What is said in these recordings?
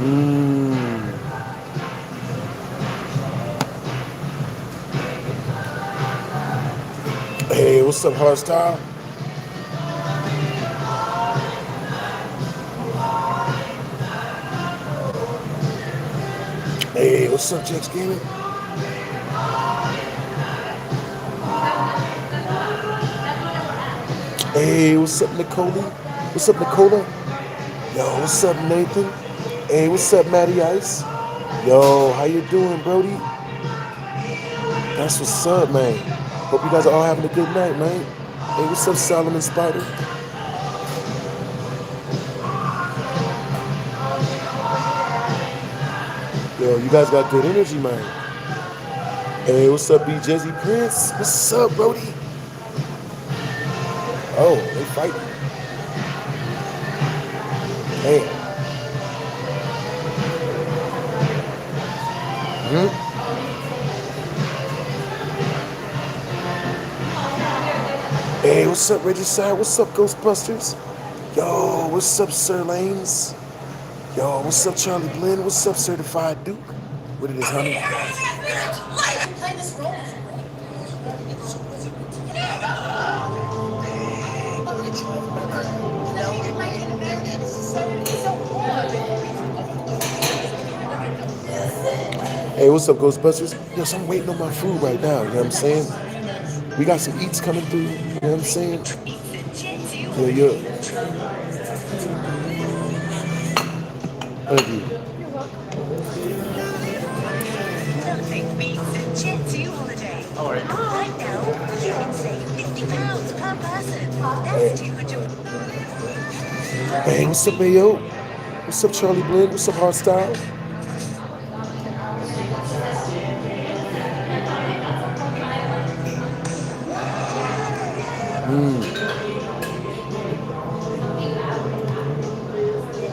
Mmm. Hey, what's up, hardstyle? Hey, what's up, Jax Gaming? Hey, what's up, Nicole? What's up, Nicola? Yo, what's up, Nathan? Hey, what's up, Matty Ice? Yo, how you doing, Brody? That's what's up, man. Hope you guys are all having a good night, man. Hey, what's up, Solomon Spider? Yo, you guys got good energy, man. Hey, what's up, B Jezzy Prince? What's up, Brody? Oh, they fighting. Hey. Hmm? Hey, what's up, Regicide? What's up, Ghostbusters? Yo, what's up, Sir Lanes? Yo, what's up, Charlie Blinn? What's up, Certified Duke? What it is, honey? Hey, what's up, Ghostbusters? Yo, so I'm waiting on my food right now, you know what I'm saying? We got some eats coming through, you know what I'm saying? Yeah, yeah. Thank you. Hey, what's up, Ayo? What's up, Charlie Blinn? What's up, Hardstyle?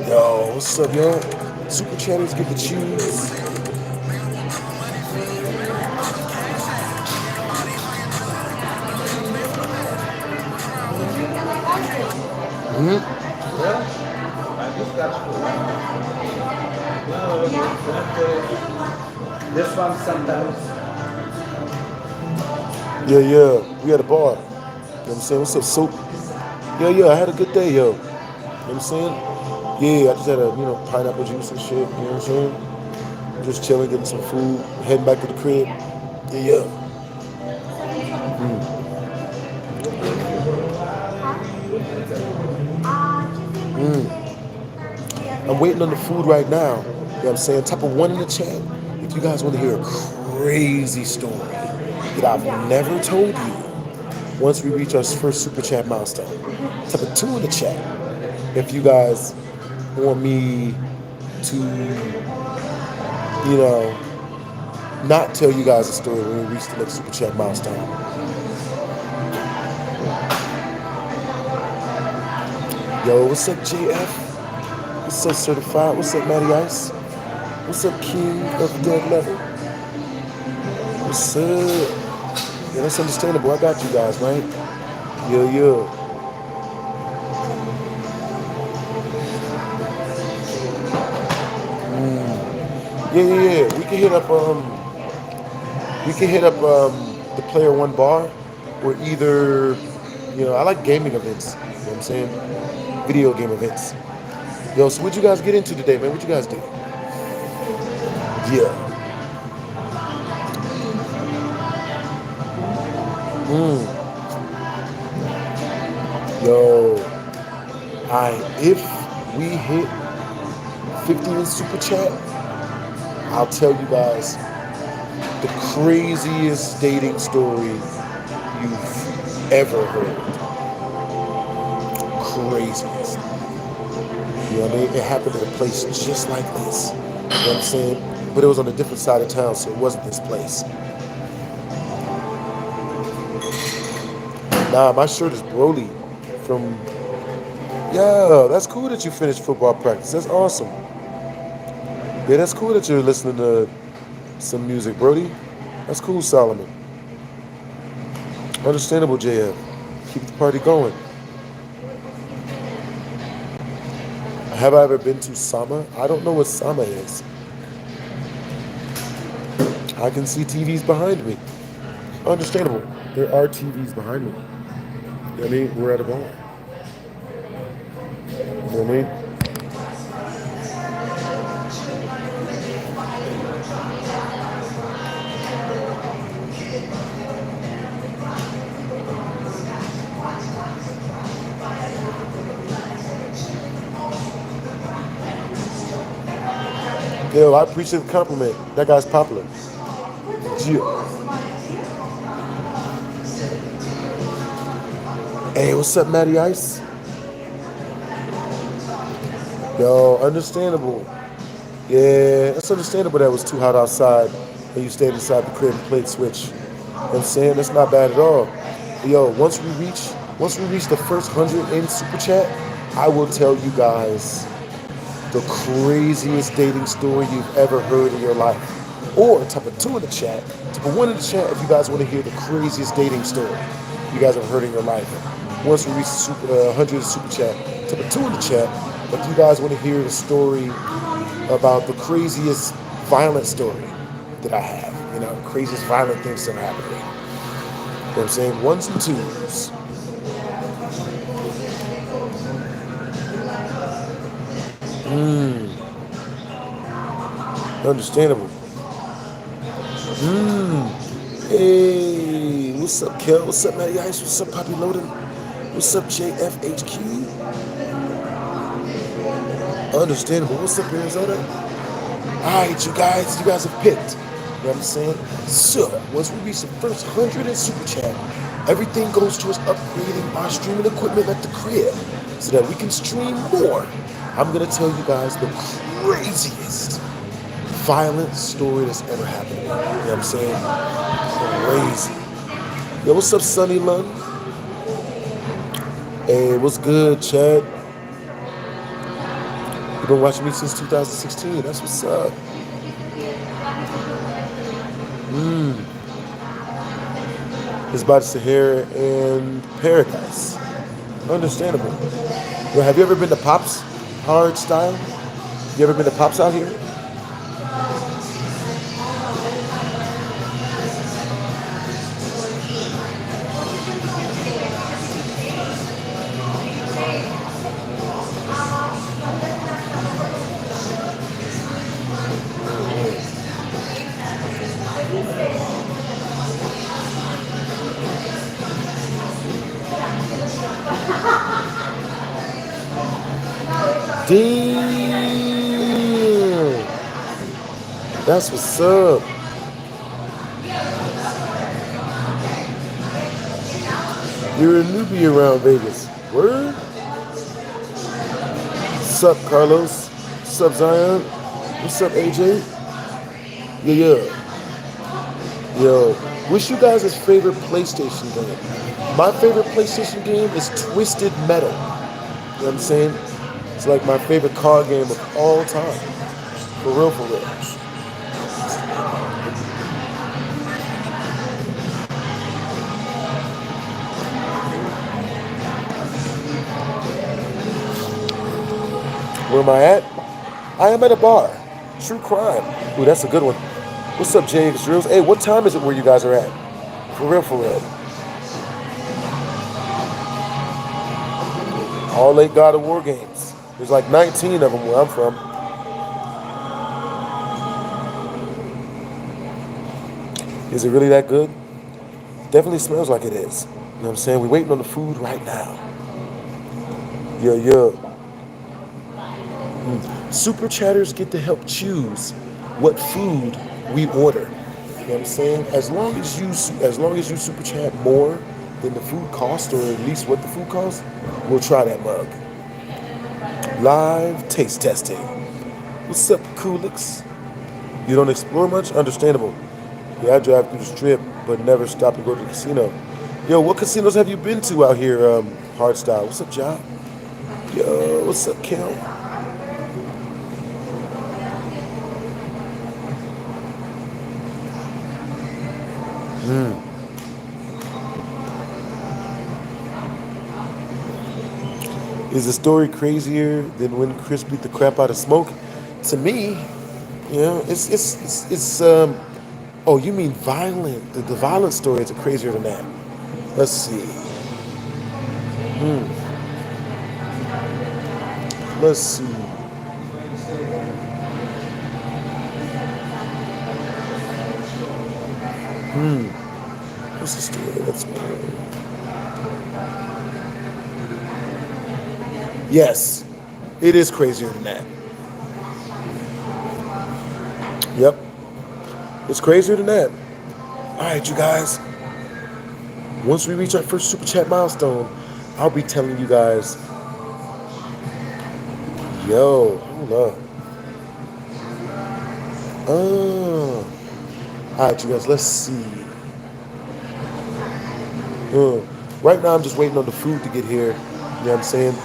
Yo, what's up, yo? Super chatters get the cheese. Hmm? This one sometimes. Yeah, yeah. We had a bar. You know what I'm saying? What's up, Soap? Yeah, yeah. I had a good day, yo. You know what I'm saying? Yeah, I just had a, pineapple juice and shit. You know what I'm saying? Just chilling, getting some food, heading back to the crib. Yeah, yeah. I'm waiting on the food right now. You know what I'm saying? Type of one in the chat. If you guys want to hear a crazy story that I've never told you once we reach our first super chat milestone. Type of two in the chat. If you guys want me to, not tell you guys a story when we reach the next super chat milestone. Yo, what's up, JF? What's up, Certified? What's up, Matty Ice? What's up, King of Dead Level? What's up? Yeah, that's understandable. I got you guys, right? Yeah, yeah. Yeah, yeah, yeah. We can hit up the player one bar or either, I like gaming events. You know what I'm saying? Video game events. Yo, so what'd you guys get into today, man? What you guys do? Yeah. Yo, if we hit 50 in super chat, I'll tell you guys the craziest dating story you've ever heard. Craziest. You know what I mean? It happened at a place just like this. You know what I'm saying? But it was on a different side of town, so it wasn't this place. Nah, my shirt is Broly from... Yeah, that's cool that you finished football practice. That's awesome. Yeah, that's cool that you're listening to some music, Brody. That's cool, Solomon. Understandable, JF. Keep the party going. I Have I ever been to Sama? I don't know what Sama is. I can see TVs behind me. Understandable. There are TVs behind me. You know what I mean? We're at a bar. You know what I mean? Yo, I appreciate the compliment. That guy's popular. Gio. Hey, what's up, Matty Ice? Yo, understandable. Yeah, it's understandable that it was too hot outside and you stayed inside the crib and played Switch. You know what I'm saying? That's not bad at all. Yo, once we reach the first 100 in Super Chat, I will tell you guys the craziest dating story you've ever heard in your life. Or type a 2 in the chat, type a 1 in the chat if you guys want to hear the craziest dating story you guys have heard in your life. Once we reach 100 Super Chat, type a 2 in the chat if you guys want to hear the story about the craziest violent story that I have. You know, craziest violent things that are happening. You know what I'm saying? 1s and 2s. Understandable. Hey, what's up, Kel? What's up, Matty Ice? What's up, Poppy Loaded? What's up, JFHQ? Understandable. What's up, Arizona? Alright, you guys have picked. You know what I'm saying? So, once we reach the first 100 in Super Chat, everything goes towards upgrading our streaming equipment at the crib so that we can stream more. I'm going to tell you guys the craziest violent story that's ever happened to me. You know what I'm saying? Crazy. Yo, what's up, Sunny Lund? Hey, what's good, Chad? You've been watching me since 2016. That's what's up. It's by the Sahara and Paradise. Understandable. Yo, have you ever been to Pops Hard Style? You ever been to Pops out here? Damn! That's what's up. You're a newbie around Vegas. Word? What's up, Carlos? What's up, Zion? What's up, AJ? Yeah. Yo, what's you guys' favorite PlayStation game? My favorite PlayStation game is Twisted Metal. You know what I'm saying? It's like my favorite card game of all time. For real, for real. Where am I at? I am at a bar. True crime. Ooh, that's a good one. What's up, James Drills? Hey, what time is it where you guys are at? For real, for real. All 8 God of War games. There's like 19 of them where I'm from. Is it really that good? Definitely smells like it is. You know what I'm saying? We're waiting on the food right now. Yeah. Super chatters get to help choose what food we order. You know what I'm saying? As long as you super chat more than the food cost, or at least what the food costs, we'll try that mug. Live taste testing. What's up, Coolix? You don't explore much? Understandable. Yeah, I drive through the strip, but never stop to go to the casino. Yo, what casinos have you been to out here, Hardstyle? What's up, Job? Yo, what's up, Kel? Is the story crazier than when Chris beat the crap out of Smoke? To me, it's. Oh, you mean violent? The violent stories are crazier than that. Let's see. Let's see. What's the story? That's yes, it is crazier than that. Yep, it's crazier than that. All right, you guys. Once we reach our first super chat milestone, I'll be telling you guys. Yo, hold up. Oh. All right, you guys. Let's see. Right now, I'm just waiting on the food to get here. You know what I'm saying?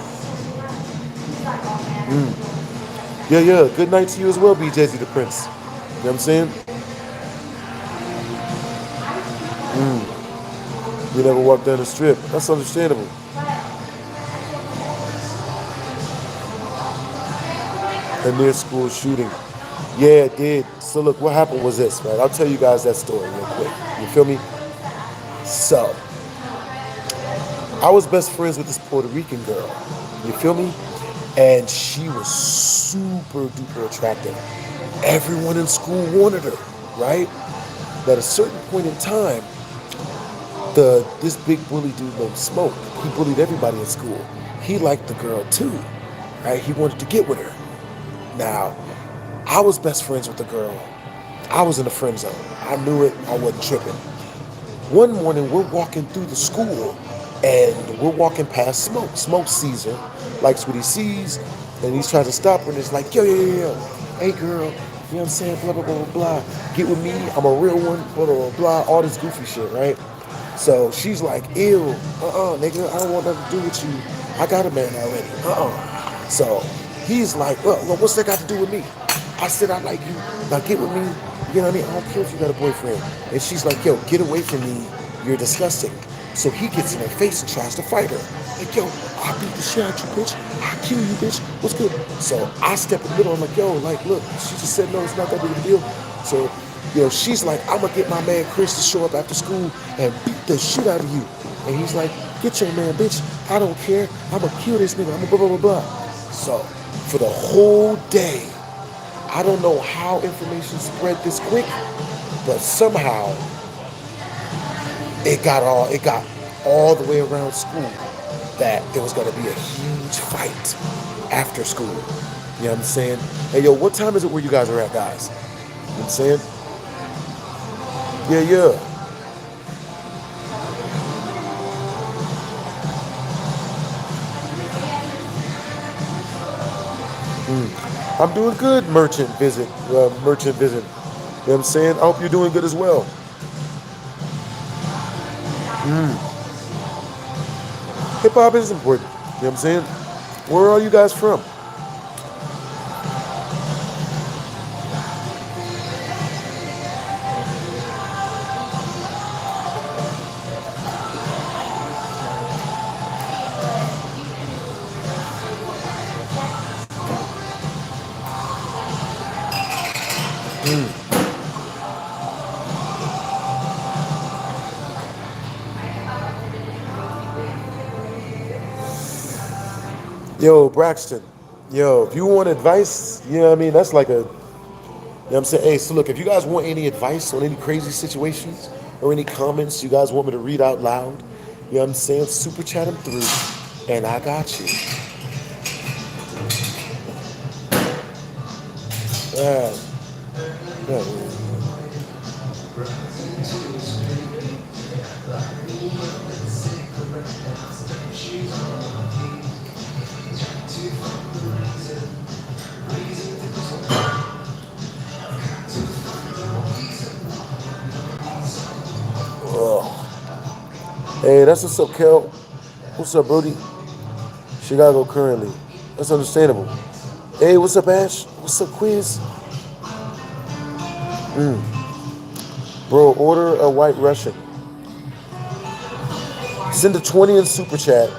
Yeah. Good night to you as well, BJZ the Prince. You know what I'm saying? You never walked down the strip. That's understandable. A near school shooting. Yeah, it did. So look, what happened was this, right? I'll tell you guys that story real quick. You feel me? So, I was best friends with this Puerto Rican girl. You feel me? And she was super duper attractive. Everyone in school wanted her, right? But at a certain point in time, this big bully dude named Smoke, he bullied everybody in school. He liked the girl too, right? He wanted to get with her. Now, I was best friends with the girl. I was in the friend zone. I knew it. I wasn't tripping. One morning, we're walking through the school, and we're walking past Smoke. Smoke sees her, likes what he sees, and he's trying to stop her, and it's like, yo, hey girl, you know what I'm saying, blah, blah, blah, blah, blah. Get with me, I'm a real one, blah, blah, blah, blah, all this goofy shit, right? So she's like, ew, nigga, I don't want nothing to do with you. I got a man already, So he's like, well, what's that got to do with me? I said, I like you. Now get with me. You know what I mean? I don't care if you got a boyfriend. And she's like, yo, get away from me. You're disgusting. So he gets in her face and tries to fight her. Like, yo, I'll beat the shit out you, bitch. I'll kill you, bitch. What's good? So I step in the middle. I'm like, yo, like, look, she just said no, it's not that big of a deal. So, she's like, I'm going to get my man Chris to show up after school and beat the shit out of you. And he's like, get your man, bitch. I don't care. I'm going to kill this nigga. I'm going to blah, blah, blah, blah. So for the whole day, I don't know how information spread this quick, but somehow it got all the way around school that there was going to be a huge fight after school. You know what I'm saying? Hey, yo, what time is it where you guys are at, guys? You know what I'm saying? Yeah. I'm doing good, merchant visit. You know what I'm saying? I hope you're doing good as well. Hip hop is important. You know what I'm saying? Where are you guys from? Yo, Braxton. Yo, if you want advice, you know what I mean? That's like a, you know what I'm saying? Hey, so look, if you guys want any advice on any crazy situations or any comments you guys want me to read out loud, you know what I'm saying? Super chat them through, and I got you. Hey, that's what's up, Kel. What's up, Brody? Chicago currently. That's understandable. Hey, what's up, Ash? What's up, Quiz? Bro, order a white Russian. Send a 20 in super chat.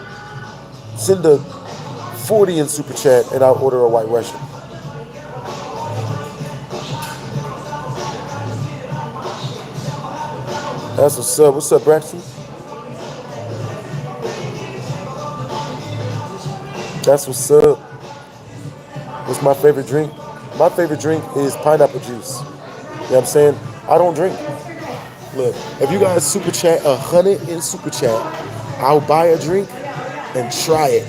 Send a 40 in super chat, and I'll order a white Russian. That's what's up. What's up, Braxton? That's what's up. What's my favorite drink? My favorite drink is pineapple juice. You know what I'm saying? I don't drink. Look, if you guys super chat 100 in super chat, I'll buy a drink and try it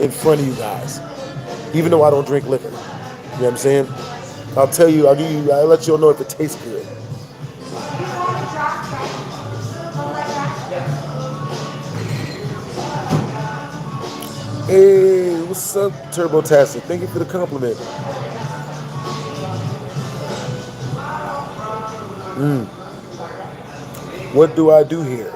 in front of you guys. Even though I don't drink liquor. You know what I'm saying? I'll tell you, I'll let you all know if it tastes good. Hey, what's up, Turbotastic? Thank you for the compliment. What do I do here?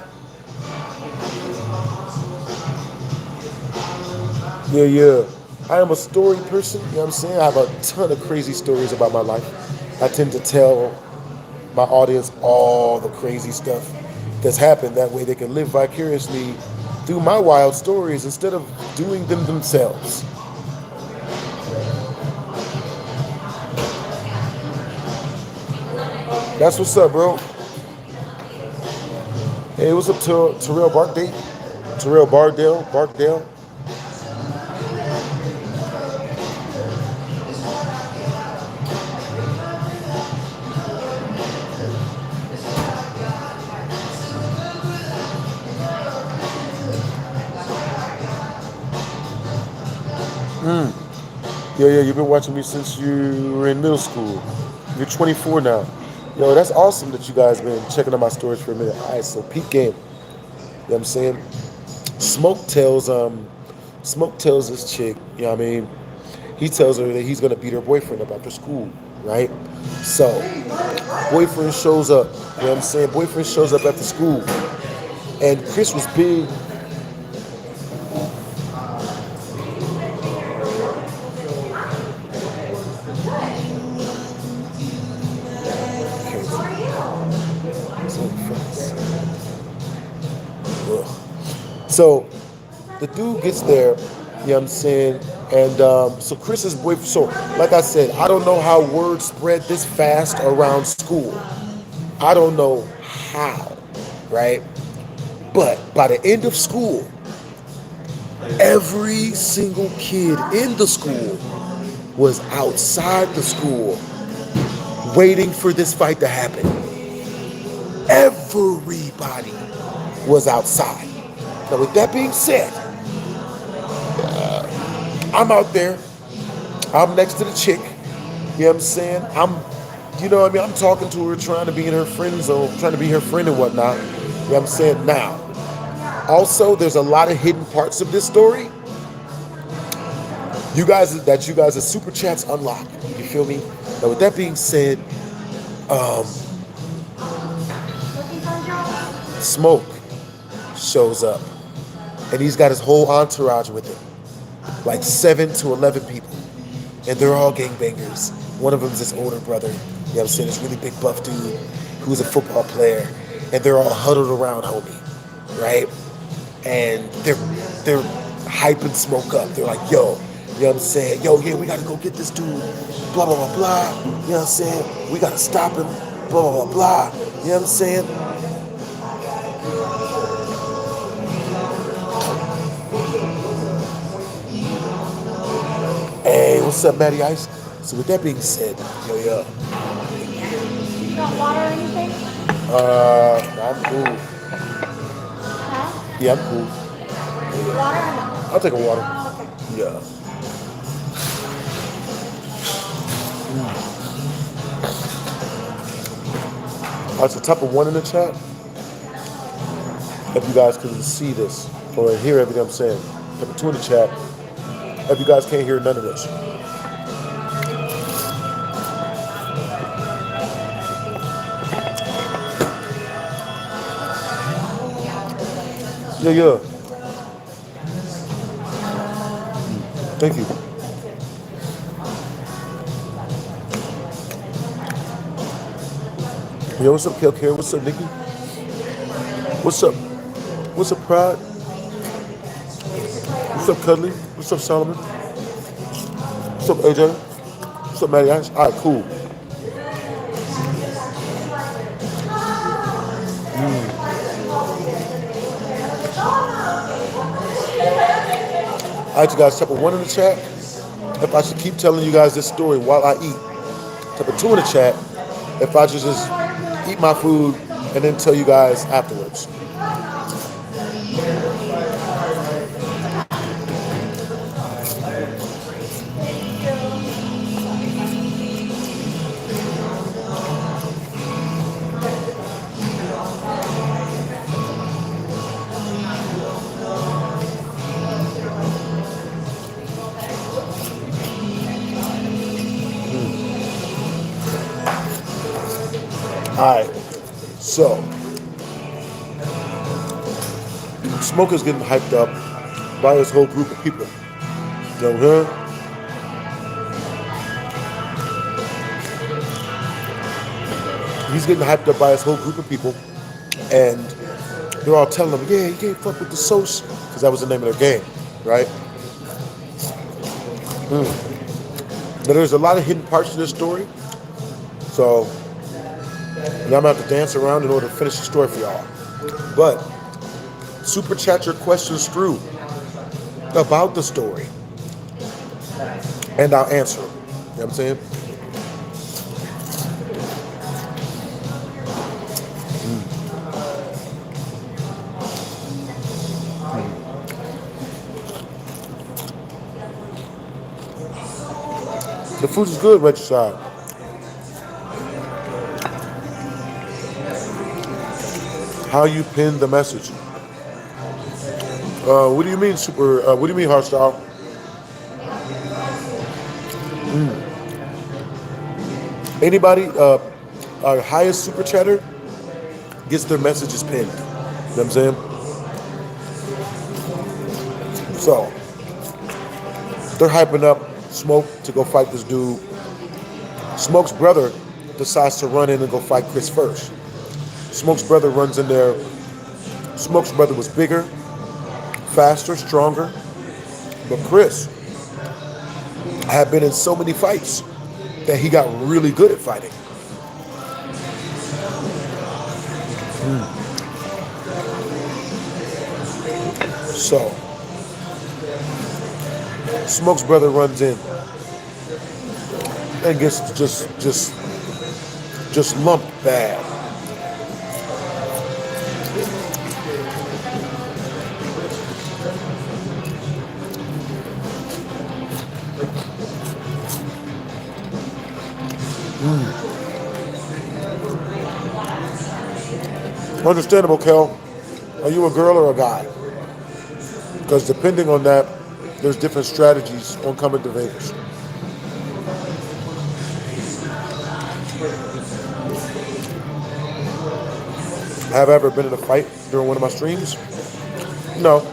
Yeah. I am a story person, you know what I'm saying? I have a ton of crazy stories about my life. I tend to tell my audience all the crazy stuff that's happened. That way they can live vicariously through my wild stories instead of doing them themselves. That's what's up, bro. Hey, what's up, Terrell Barkdale? Terrell Barkdale. Yeah, you've been watching me since you were in middle school. You're 24 now. Yo, that's awesome that you guys been checking out my stories for a minute. All right, so peak game. You know what I'm saying? Smoke tells this chick, you know what I mean? He tells her that he's gonna beat her boyfriend up after school, right? So, boyfriend shows up, you know what I'm saying? Boyfriend shows up after school. And Chris was big. So the dude gets there, you know what I'm saying? And so Chris's boyfriend, so like I said, I don't know how word spread this fast around school. I don't know how, right? But by the end of school, every single kid in the school was outside the school waiting for this fight to happen. Everybody was outside. Now, with that being said, I'm out there. I'm next to the chick. You know what I'm saying? I'm talking to her, trying to be in her friend zone, trying to be her friend and whatnot. You know what I'm saying? Now, also, there's a lot of hidden parts of this story. You guys are super chats unlocked. You feel me? Now, with that being said, Smoke shows up. And he's got his whole entourage with him. Like 7 to 11 people. And they're all gangbangers. One of them's his older brother. You know what I'm saying? This really big buff dude who's a football player. And they're all huddled around homie. Right? And they're hyping Smoke up. They're like, yo, you know what I'm saying? Yo, yeah, we gotta go get this dude. Blah, blah, blah, blah. You know what I'm saying? We gotta stop him. Blah, blah, blah, blah. You know what I'm saying? Hey, what's up, Matty Ice? So with that being said, yo. You got water or anything? I'm cool. Huh? Yeah, I'm cool. Water or no? I'll take a water. Oh, okay. Yeah. Alright, so type of 1 in the chat. If you guys can see this or hear everything I'm saying. Type of 2 in the chat. If you guys can't hear none of this. Yeah. Thank you. Yo, what's up, Kelcare? What's up, Nikki? What's up? What's up, Pride? What's up, Cuddly? What's up, Solomon? What's up, AJ? What's up, Matty? All right, cool. All right, you guys, type of 1 in the chat if I should keep telling you guys this story while I eat. Type of 2 in the chat if I should just eat my food and then tell you guys afterwards. Alright, so Smoker's getting hyped up by his whole group of people. You know what? He's getting hyped up by his whole group of people, and they're all telling him, yeah, you can't fuck with the Sos, because that was the name of their game, right? But there's a lot of hidden parts to this story, so and I'm going to have to dance around in order to finish the story for y'all. But super chat your questions through about the story, and I'll answer them. You know what I'm saying? The food is good, Regicide. How you pin the message? What do you mean, super? What do you mean, hardstyle? Anybody, our highest super chatter gets their messages pinned. You know what I'm saying? So they're hyping up Smoke to go fight this dude. Smoke's brother decides to run in and go fight Chris first. Smoke's brother runs in there. Smoke's brother was bigger, faster, stronger. But Chris had been in so many fights that he got really good at fighting. So Smoke's brother runs in and gets just lumped bad. Understandable, Kel. Are you a girl or a guy? Because depending on that, there's different strategies on coming to Vegas. Have I ever been in a fight during one of my streams? No.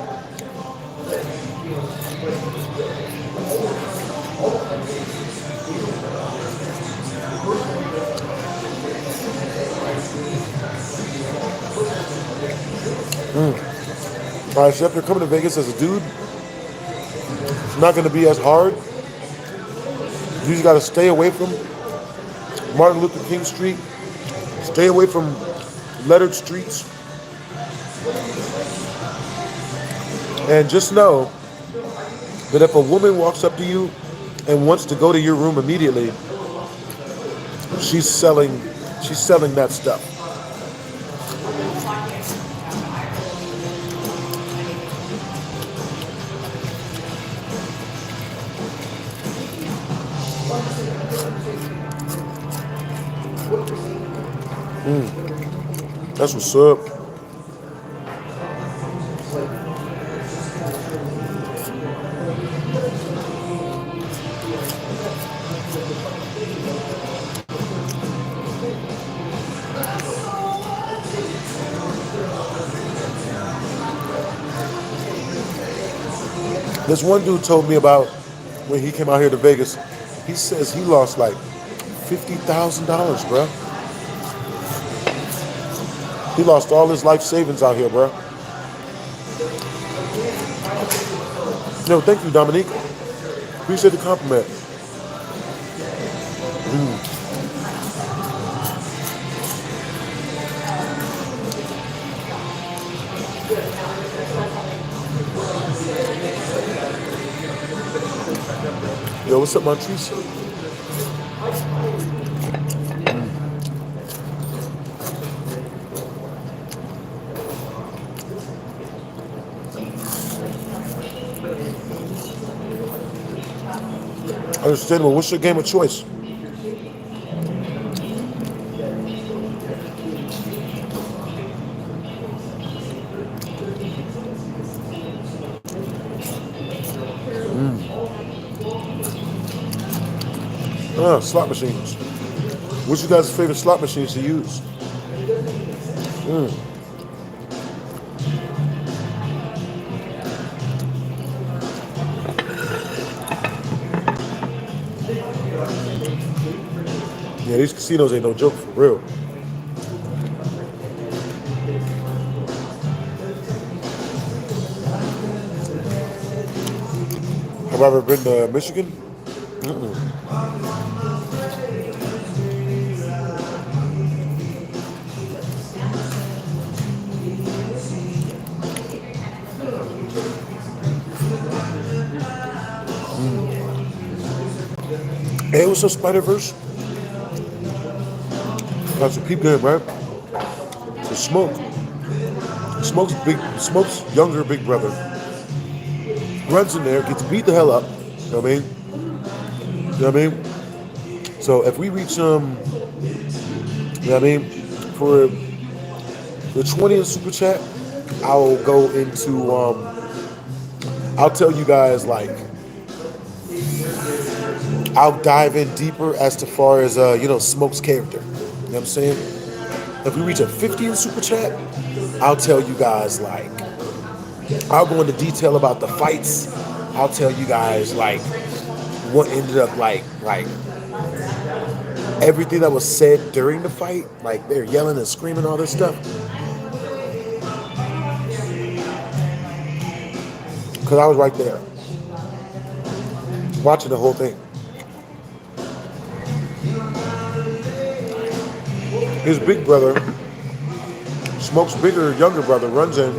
All right, so if you're coming to Vegas as a dude, it's not going to be as hard. You just got to stay away from Martin Luther King Street, stay away from lettered streets, and just know that if a woman walks up to you and wants to go to your room immediately, she's selling that stuff. That's what's up. This one dude told me about when he came out here to Vegas. He says he lost like $50,000, bro. He lost all his life savings out here, bro. No, thank you, Dominique. Appreciate the compliment. Yo, what's up, Montrese? Understandable. What's your game of choice? Slot machines. What's your guys' favorite slot machines to use? Yeah, these casinos ain't no joke for real. Have I ever been to Michigan? Hey, what's up, Spider-Verse? That's a peep game, right? So Smoke's younger big brother runs in there, gets beat the hell up. You know what I mean? You know what I mean? So if we reach you know what I mean, for the 20th super chat, I'll go into I'll tell you guys, like, I'll dive in deeper as to far as Smoke's character. You know what I'm saying? If we reach a 50 in super chat, I'll tell you guys, like, I'll go into detail about the fights. I'll tell you guys, like, what ended up, like everything that was said during the fight. Like, they're yelling and screaming, all this stuff. Because I was right there, watching the whole thing. His big brother, Smoke's younger brother, runs in,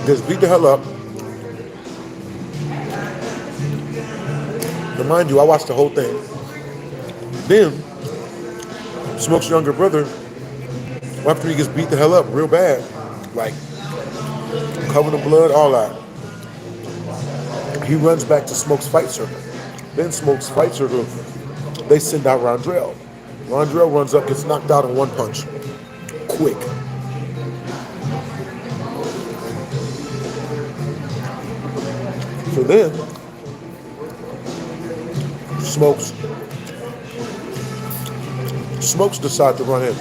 gets beat the hell up. But mind you, I watched the whole thing. Then, Smoke's younger brother, after he gets beat the hell up real bad, like, covered in blood, all that, he runs back to Smoke's fight circle. Then Smoke's fight circle, they send out Rondrell. Rondrell runs up, gets knocked out in one punch. Quick. So then, Smokes decide to run in.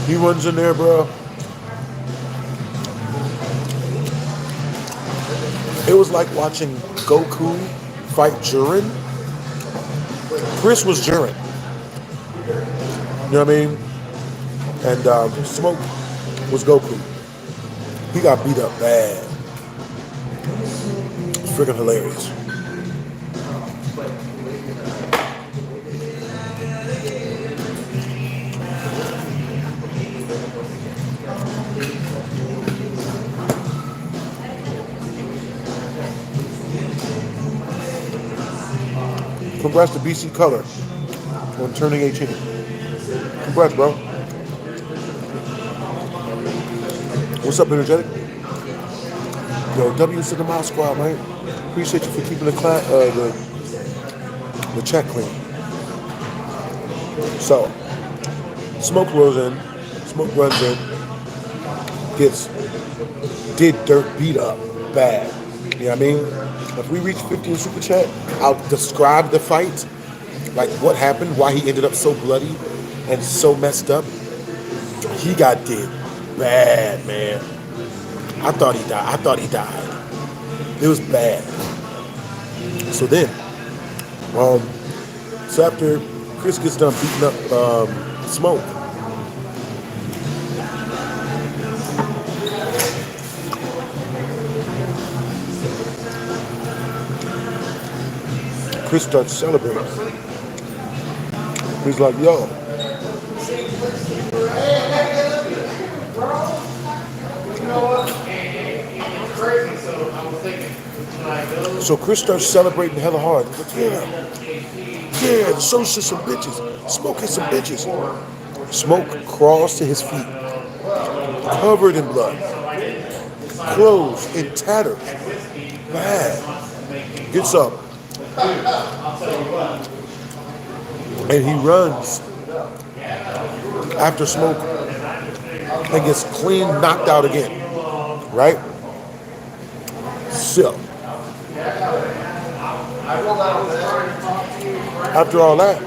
He runs in there, bro. It was like watching Goku fight Jiren. Chris was Jiren. You know what I mean? And Smoke was Goku. He got beat up bad. It's freaking hilarious. Congrats to BC Color on turning 18. Congrats, bro. What's up, Energetic? Yo, W's to the Mouse Squad, man. Appreciate you for keeping the chat clean. So, Smoke runs in, did dirt beat up bad. You know what I mean? If we reach 50 in super chat, I'll describe the fight, like what happened, why he ended up so bloody and so messed up. He got did bad, man. I thought he died. It was bad. So then, so after Chris gets done beating up Smoke, Chris starts celebrating. He's like, yo. So Chris starts celebrating hella hard. He's like, yeah, the social some bitches. Smoke is some bitches. Smoke crawls to his feet, covered in blood, clothes in tatters. Bad. Gets up. And he runs after Smoke and gets clean knocked out again. Right? So, after all that,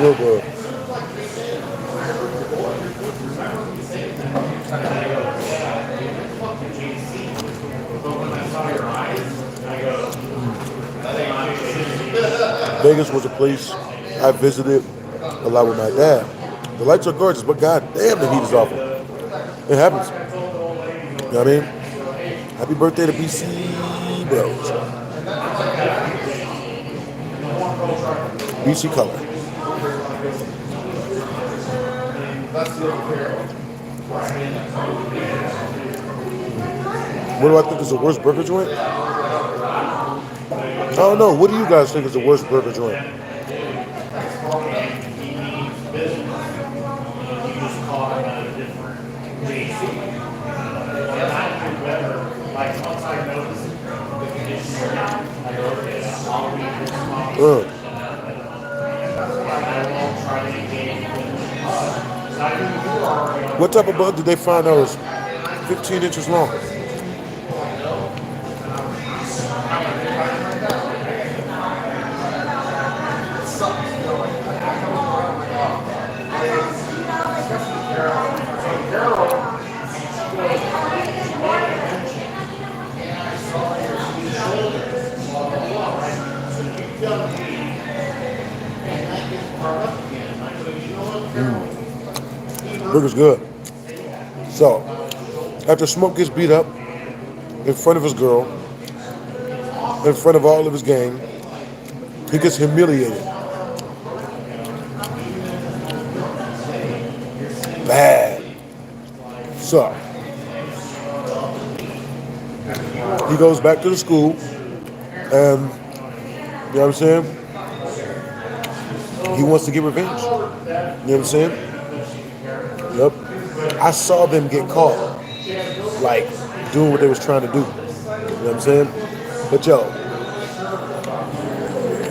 real good. Vegas was a place I visited a lot with my dad. The lights are gorgeous, but god damn, the heat is awful. It happens. You know what I mean? Happy birthday to BC Bros. BC Color. What do I think is the worst burger joint? I don't know. What do you guys think is the worst burger joint? What type of bug did they find that was 15 inches long? Burger's good. So, after Smoke gets beat up in front of his girl, in front of all of his gang, he gets humiliated. Bad. So, he goes back to the school, and, you know what I'm saying? He wants to get revenge. You know what I'm saying? Yep. I saw them get caught, like, doing what they was trying to do. You know what I'm saying? But yo,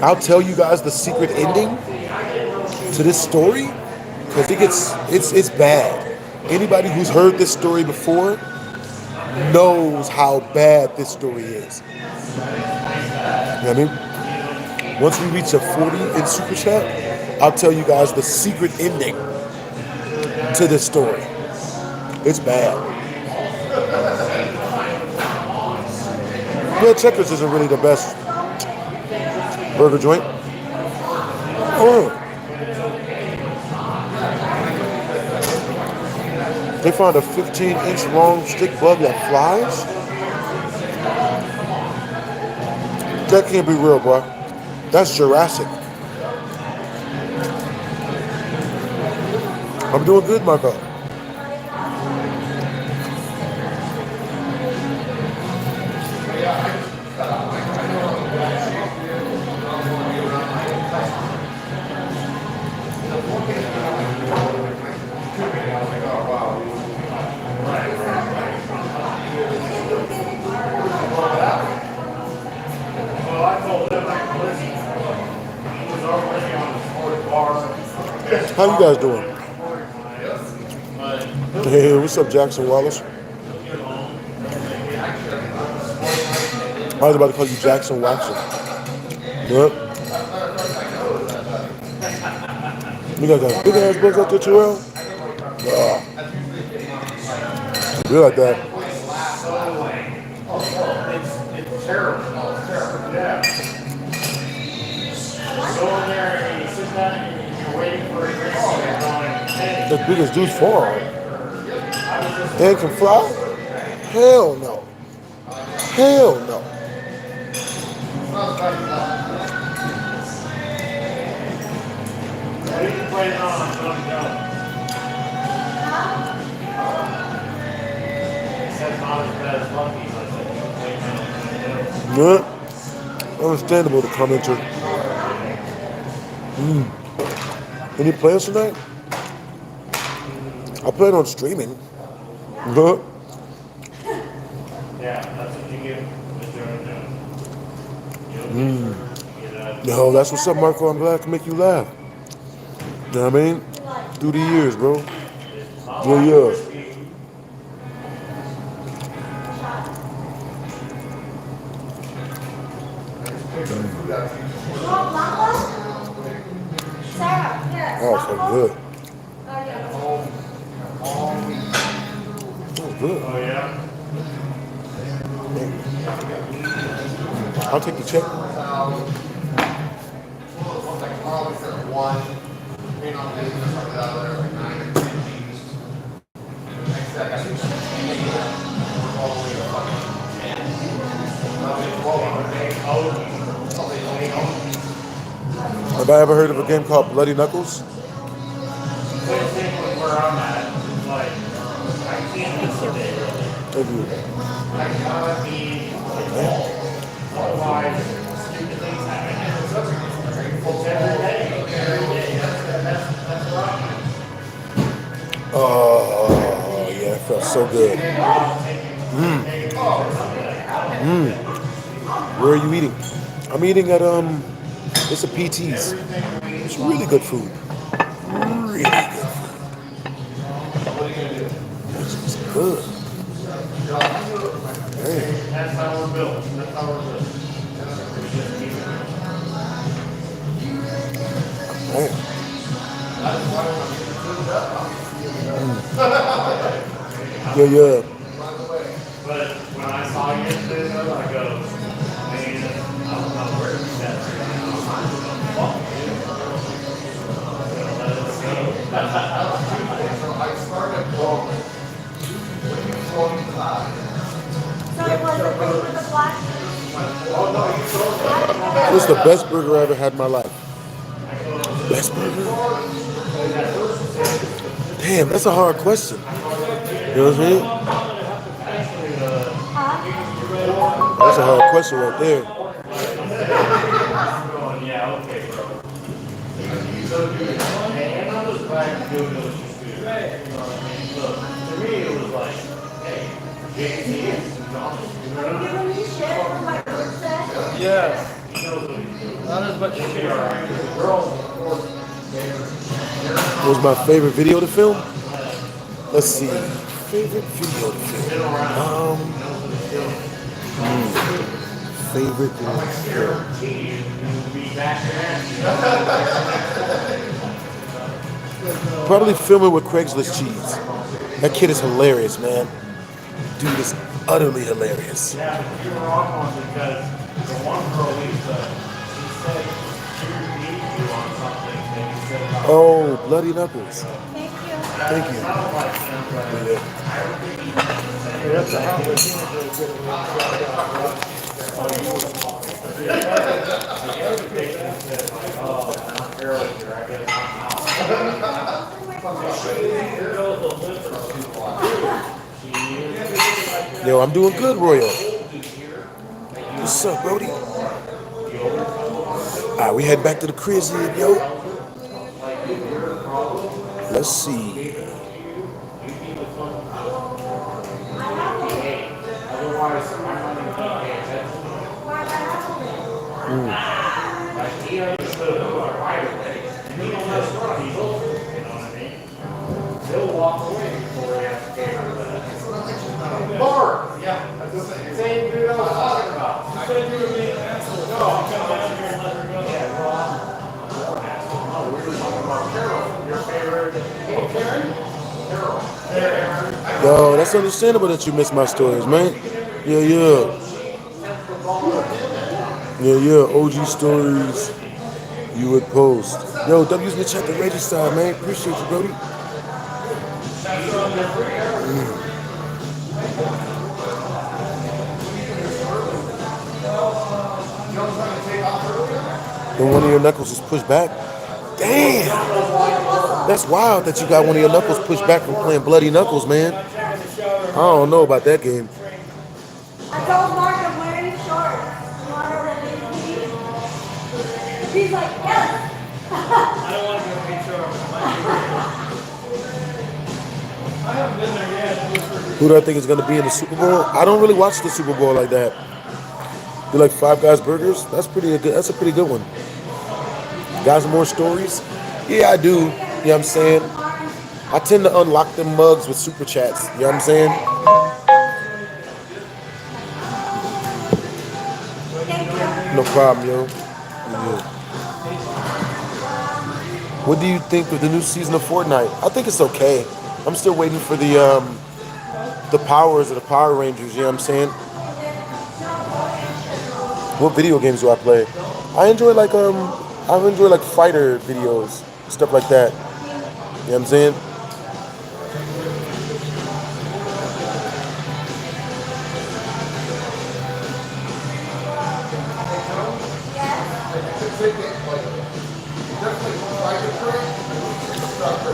I'll tell you guys the secret ending to this story, because it's bad. Anybody who's heard this story before knows how bad this story is. You know what I mean? Once we reach a 40 in Super Chat, I'll tell you guys the secret ending to this story. It's bad. Yeah, Checkers isn't really the best burger joint. Oh. They found a 15-inch long stick bug that flies? That can't be real, bro. That's Jurassic. I'm doing good, Marco. How you guys doing? Hey, what's up, Jackson Wallace? I was about to call you Jackson Watson. Yep. You got that big ass bugs out there, Terrell? Yeah. We like that. It's terrible. Yeah. Go in there and you sit down and you're waiting for a drink. As big as Deuce forearm. And can fly? Hell no. Hell no. What are you playing on? Said not as bad as Lucky, but I said you playing on. Yeah. Understandable, the commenter. Any plans tonight? I plan on streaming. Yeah, that's what you get with doing. Yo, that's what's up, Marco. I'm glad I can make you laugh. You know what I mean? Through the years, bro. Yeah. Oh, so good. Oh, good. Oh, yeah? I'll take the check. Have I ever heard of a game called Bloody Knuckles? Where I'm at, like, I can't miss a day, really. Thank you. I gotta be involved. Otherwise, stupid things happen. It's every day. That's right. Oh, yeah, it felt so good. Where are you eating? I'm eating at, it's a PT's. It's really good food. Really good food. It's good. Damn. That's how we're built. That's how we're built. Damn. Yeah. But when I saw you yesterday, I go, man, I don't know where to be that right now. Fuck you. So it was the thing with the black. This is the best burger I ever had in my life. Best burger? Damn, that's a hard question. You know what I'm saying? That's a hard question right there. Yeah, okay. So, and I was glad to do what she's doing. You know what I mean? So, to me, it was like, hey, JC and John. Yes. Not as much share. What was my favorite video to film? Let's see. Favorite video to film? Favorite video to film? Probably filming with Craigslist cheese. That kid is hilarious, man. Dude is utterly hilarious. Yeah, you were on one because the one girl, Lisa, she said she beat you on something, and you said, Oh, Bloody Knuckles. Thank you. Thank you. sounds like something. That's a hot Yo, I'm doing good, Royal. What's up, Brody? Alright, we head back to the crib, yo. Let's see. They'll walk away before they have to pay for that. Mark! Yeah, that's the same dude I was talking about. You said you were being an asshole. No, I'm coming down here and let her go. Yeah, well, I'm an asshole. No, we were talking about Carol, your favorite. Oh, Karen? Carol. Yo, that's understandable that you miss my stories, man. Yeah. OG stories you would post. Yo, W's in the chat, the register, man. Appreciate you, Brody. Then one of your knuckles is pushed back. Damn! That's wild that you got one of your knuckles pushed back from playing Bloody Knuckles, man. I don't know about that game. I told Mark I'm wearing shorts. You want to release me? He's like, yes. I don't want to go be short. I haven't been there yet. Who do I think is going to be in the Super Bowl? I don't really watch the Super Bowl like that. You like Five Guys Burgers? That's pretty good. That's a pretty good one. Guys, more stories? Yeah, I do. You know what I'm saying? I tend to unlock them mugs with super chats. You know what I'm saying? No problem, yo. Yeah. What do you think of the new season of Fortnite? I think it's okay. I'm still waiting for the powers of the Power Rangers. You know what I'm saying? What video games do I play? I enjoy like fighter videos, stuff like that. You know what I'm saying?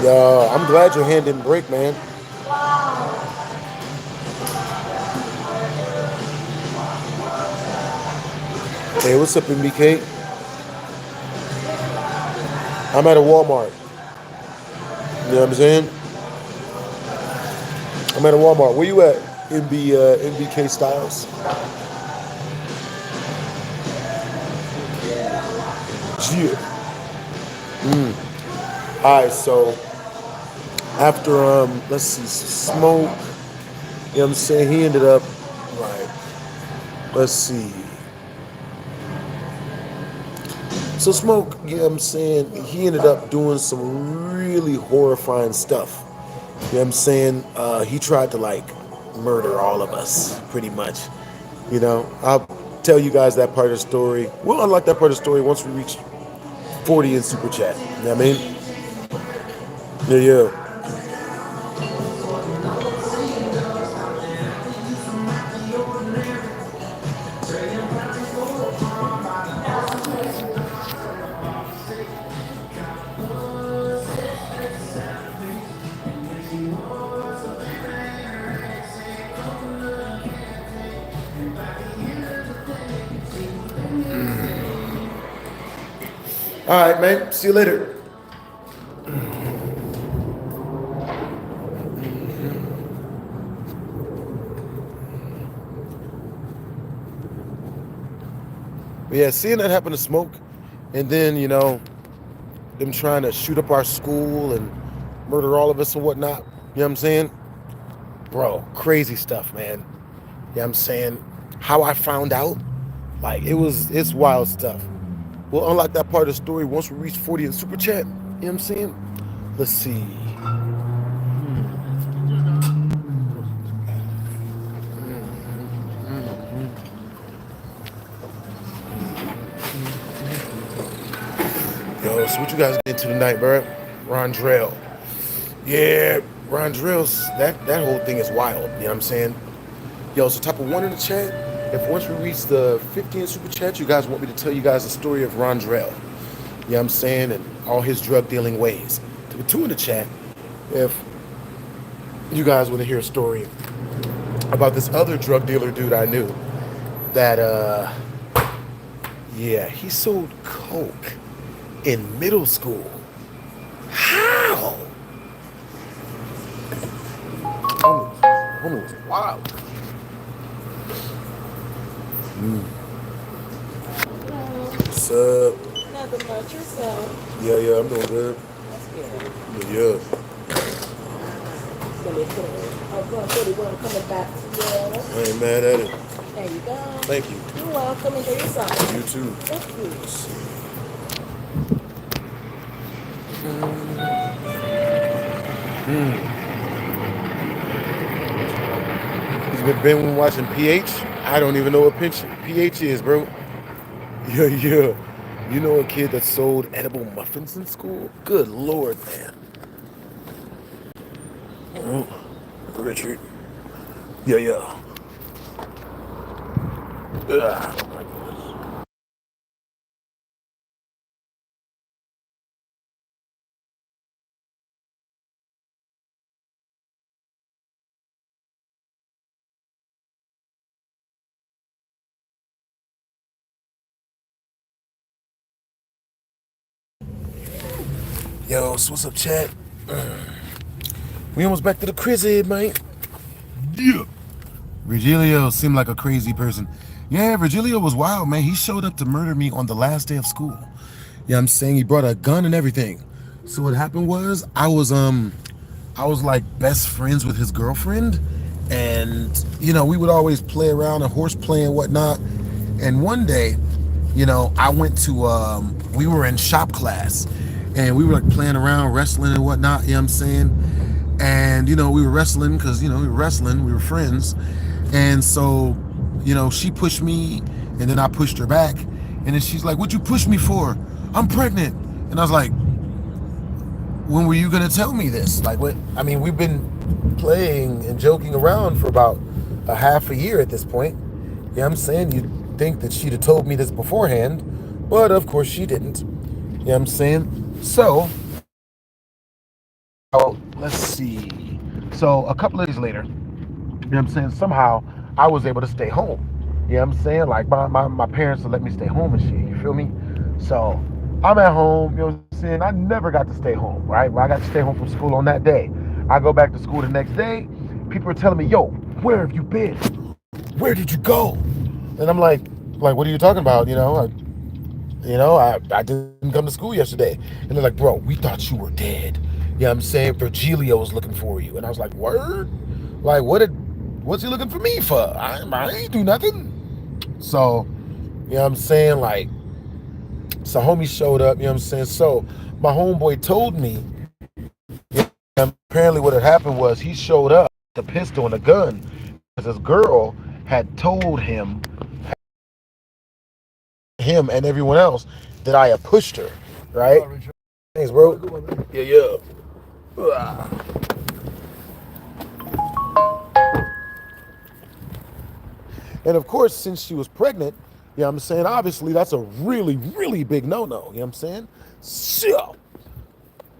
Yeah, I'm glad your hand didn't break, man. Hey, what's up, MBK? I'm at a Walmart. You know what I'm saying? I'm at a Walmart. Where you at, MBK Styles? Yeah. Alright, so after let's see, Smoke, you know what I'm saying, he ended up right. Let's see. So Smoke, you know what I'm saying, he ended up doing some really horrifying stuff. You know what I'm saying? He tried to like murder all of us, pretty much. You know, I'll tell you guys that part of the story. We'll unlock that part of the story once we reach 40 in Super Chat. You know what I mean? Yeah. All right, man. See you later. But yeah, seeing that happen to Smoke, and then, you know, them trying to shoot up our school and murder all of us and whatnot, you know what I'm saying? Bro, crazy stuff, man. You know what I'm saying? How I found out, like, it's wild stuff. We'll unlock that part of the story once we reach 40 in Super Chat. You know what I'm saying? Let's see. Yo, so what you guys get into tonight, bro? Rondrell. Yeah, Rondrell's, that whole thing is wild. You know what I'm saying? Yo, so type of one in the chat. If once we reach the 50 in Super Chat, you guys want me to tell you guys the story of Rondrell. You know what I'm saying? And all his drug dealing ways. Type of two in the chat. If you guys want to hear a story about this other drug dealer dude I knew that, yeah, he sold coke in middle school. How? Homie was wild. What's up? Nothing much yourself. Yeah, I'm doing good. That's good. Yeah. So they put a 141 coming back to you. I ain't mad at it. There you go. Thank you. You're welcome. Enjoy yourself. You too. Thank you. He's been watching PH. I don't even know what PH is, bro. Yeah. You know a kid that sold edible muffins in school? Good Lord, man. Richard. Yeah, yeah. Ugh. Oh my goodness. Yo, so what's up, chat? We almost back to the crib, man. Yeah. Virgilio seemed like a crazy person. Yeah, Virgilio was wild, man. He showed up to murder me on the last day of school. Yeah, I'm saying he brought a gun and everything. So what happened was I was like best friends with his girlfriend, and we would always play around and horseplay and whatnot. And one day, I went to we were in shop class, and we were like playing around, wrestling and whatnot. You know what I'm saying? And we were wrestling because we were wrestling, we were friends. And so she pushed me, and then I pushed her back, and then she's like, "What'd you push me for? I'm pregnant." And I was like, "When were you gonna tell me this?" Like, what? I mean, we've been playing and joking around for about a half a year at this point. Yeah, I'm saying you'd think that she'd have told me this beforehand, but of course she didn't. Yeah, I'm saying. So, let's see. So a couple of days later, I'm saying, somehow I was able to stay home. You know what I'm saying? Like my parents would let me stay home and shit, you feel me? So I'm at home, you know what I'm saying? I never got to stay home, right? Well, I got to stay home from school on that day. I go back to school the next day, people are telling me, "Yo, where have you been? Where did you go?" And I'm like, what are you talking about? I didn't come to school yesterday. And they're like, "Bro, we thought you were dead." Yeah, I'm saying Virgilio was looking for you. And I was like, "Word? Like, what's he looking for me for? I ain't do nothing." So, I'm saying, like, so homie showed up, I'm saying? So my homeboy told me, apparently what had happened was he showed up, the pistol and the gun, because his girl had told him and everyone else that I had pushed her, right? Thanks, bro. Yeah, yeah. And of course, since she was pregnant, I'm saying, obviously that's a really, really big no-no, I'm saying? So,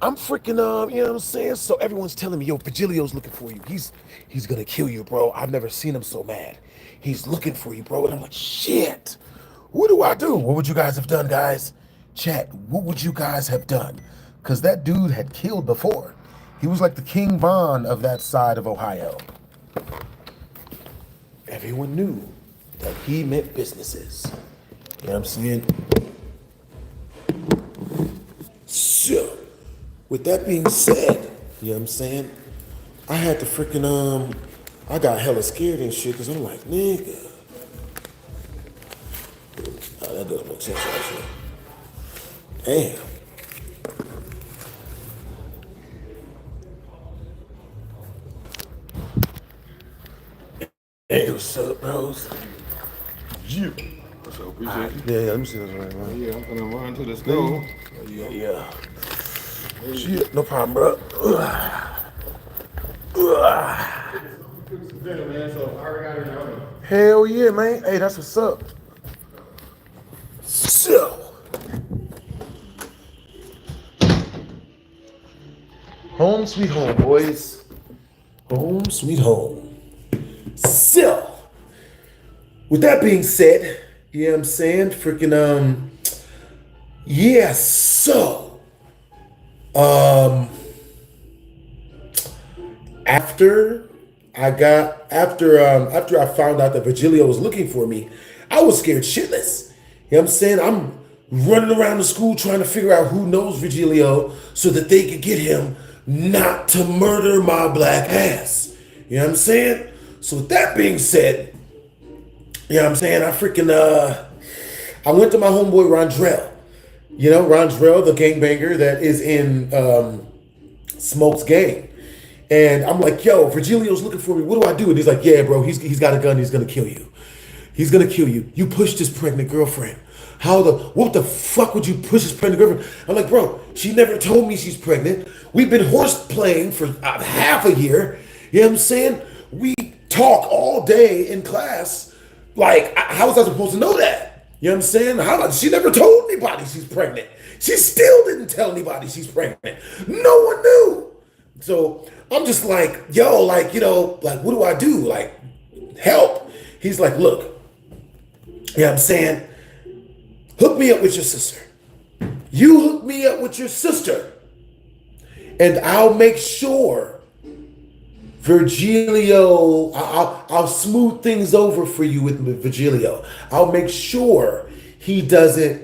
I'm freaking, I'm saying? So everyone's telling me, "Yo, Virgilio's looking for you. He's gonna kill you, bro. I've never seen him so mad. He's looking for you, bro." And I'm like, shit, what do I do? What would you guys have done, guys? Chat, what would you guys have done? Because that dude had killed before. He was like the King Von of that side of Ohio. Everyone knew that he meant businesses. You know what I'm saying? So, with that being said, you know what I'm saying? I had to freaking, I got hella scared and shit, because I'm like, nigga. Oh, that doesn't make sense, actually. Damn. Hey, what's up, bros? Yeah. So appreciate you. Yeah, let me see this right, man. Yeah, I'm gonna run to the store. Yeah. Shit, no problem, bro. Man, so I already got it in the oven. Hell yeah, man. Hey, that's what's up. So, home sweet home, boys. Home sweet home. So, with that being said, you know what I'm saying? Freaking, yeah, so, after I found out that Virgilio was looking for me, I was scared shitless. You know what I'm saying? I'm running around the school trying to figure out who knows Virgilio so that they could get him not to murder my black ass. You know what I'm saying? So with that being said, you know what I'm saying? I went to my homeboy Rondrell. You know, Rondrell, the gangbanger that is in Smoke's gang. And I'm like, "Yo, Virgilio's looking for me. What do I do?" And he's like, "Yeah, bro, he's got a gun. He's gonna kill you. He's gonna kill you. You pushed his pregnant girlfriend. What the fuck would you push his pregnant girlfriend?" I'm like, "Bro, she never told me she's pregnant. We've been horse playing for half a year. You know what I'm saying? We talk all day in class. Like, how was I supposed to know that? You know what I'm saying? She never told anybody she's pregnant. She still didn't tell anybody she's pregnant. No one knew. So I'm just like, yo, like, you know, like, what do I do? Like, help. He's like, look, you know what I'm saying? Hook me up with your sister. You hook me up with your sister. And I'll make sure Virgilio, I'll smooth things over for you with Virgilio. I'll make sure he doesn't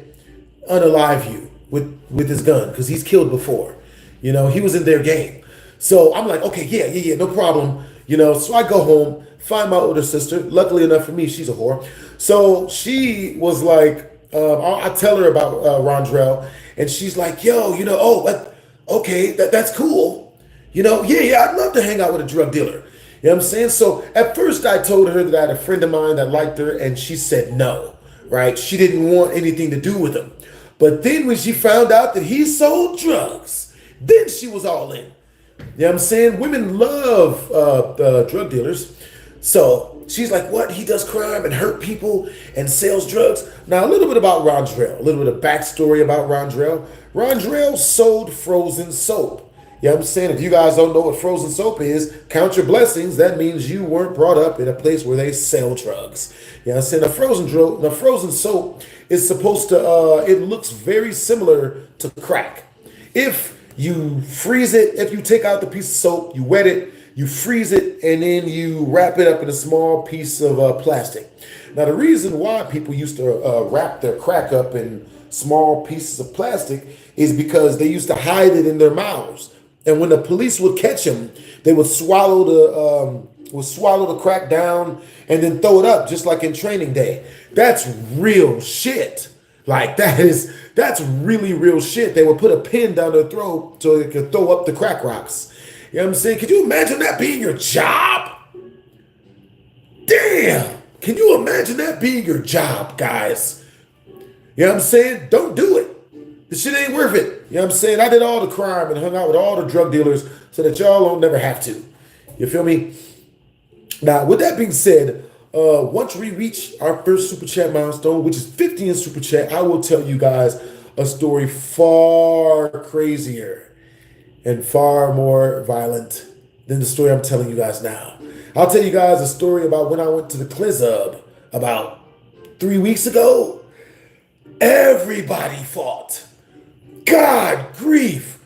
unalive you with his gun, because he's killed before. You know, he was in their game. So I'm like, okay, yeah, no problem. You know, so I go home, find my older sister. Luckily enough for me, she's a whore. So she was like, I tell her about Rondrell, and she's like, yo, you know, okay, that's cool. You know, yeah, I'd love to hang out with a drug dealer. You know what I'm saying? So at first I told her that I had a friend of mine that liked her, and she said no, right? She didn't want anything to do with him. But then when she found out that he sold drugs, then she was all in. You know what I'm saying? Women love drug dealers. So she's like, what? He does crime and hurt people and sells drugs? Now, a little bit about Rondrell, a little bit of backstory about Rondrell. Rondrell sold frozen soap. You know what I'm saying? If you guys don't know what frozen soap is, count your blessings. That means you weren't brought up in a place where they sell drugs. You know what I'm saying? The frozen soap is supposed to, it looks very similar to crack. If you freeze it, if you take out the piece of soap, you wet it, you freeze it, and then you wrap it up in a small piece of plastic. Now, the reason why people used to wrap their crack up in small pieces of plastic is because they used to hide it in their mouths. And when the police would catch them, they would swallow the crack down and then throw it up, just like in Training Day. That's real shit. Like, that's really real shit. They would put a pin down their throat so they could throw up the crack rocks. You know what I'm saying? Could you imagine that being your job? Damn. Can you imagine that being your job, guys? You know what I'm saying? Don't do it. The shit ain't worth it. You know what I'm saying? I did all the crime and hung out with all the drug dealers so that y'all don't never have to. You feel me? Now, with that being said, once we reach our first Super Chat milestone, which is 50 in Super Chat, I will tell you guys a story far crazier and far more violent than the story I'm telling you guys now. I'll tell you guys a story about when I went to the Clizub about 3 weeks ago. Everybody fought. God grief.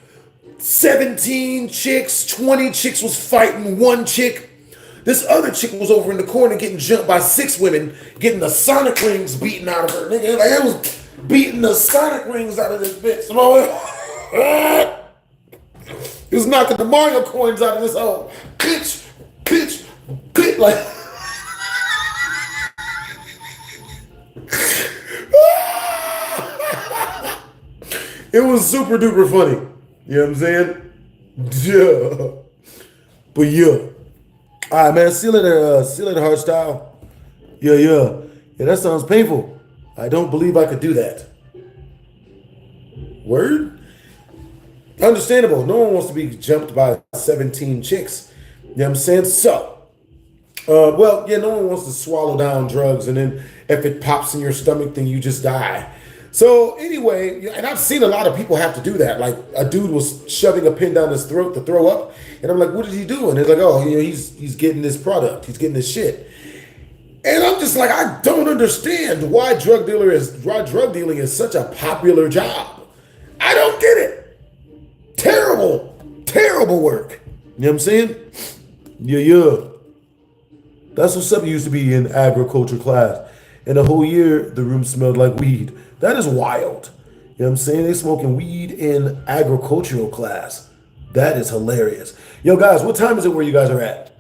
17 chicks, 20 chicks was fighting one chick. This other chick was over in the corner getting jumped by 6 women, getting the sonic rings beaten out of her. Nigga, like, it was beating the sonic rings out of this bitch. It was knocking the Mario coins out of this hole. Bitch, like. It was super duper funny. You know what I'm saying? Yeah. But yeah. All right, man. See you later, hardstyle. Yeah. That sounds painful. I don't believe I could do that. Word? Understandable. No one wants to be jumped by 17 chicks. You know what I'm saying? So, no one wants to swallow down drugs, and then if it pops in your stomach, then you just die. So anyway, and I've seen a lot of people have to do that. Like, a dude was shoving a pin down his throat to throw up, and I'm like, what is he doing? It's like, oh, he's getting this product, he's getting this shit. And I'm just like, I don't understand why drug dealing is such a popular job. I don't get it. Terrible work. You know what I'm saying? Yeah. That's what's up. Used to be in agriculture class. And the whole year, the room smelled like weed. That is wild. You know what I'm saying? They smoking weed in agricultural class. That is hilarious. Yo, guys, what time is it where you guys are at?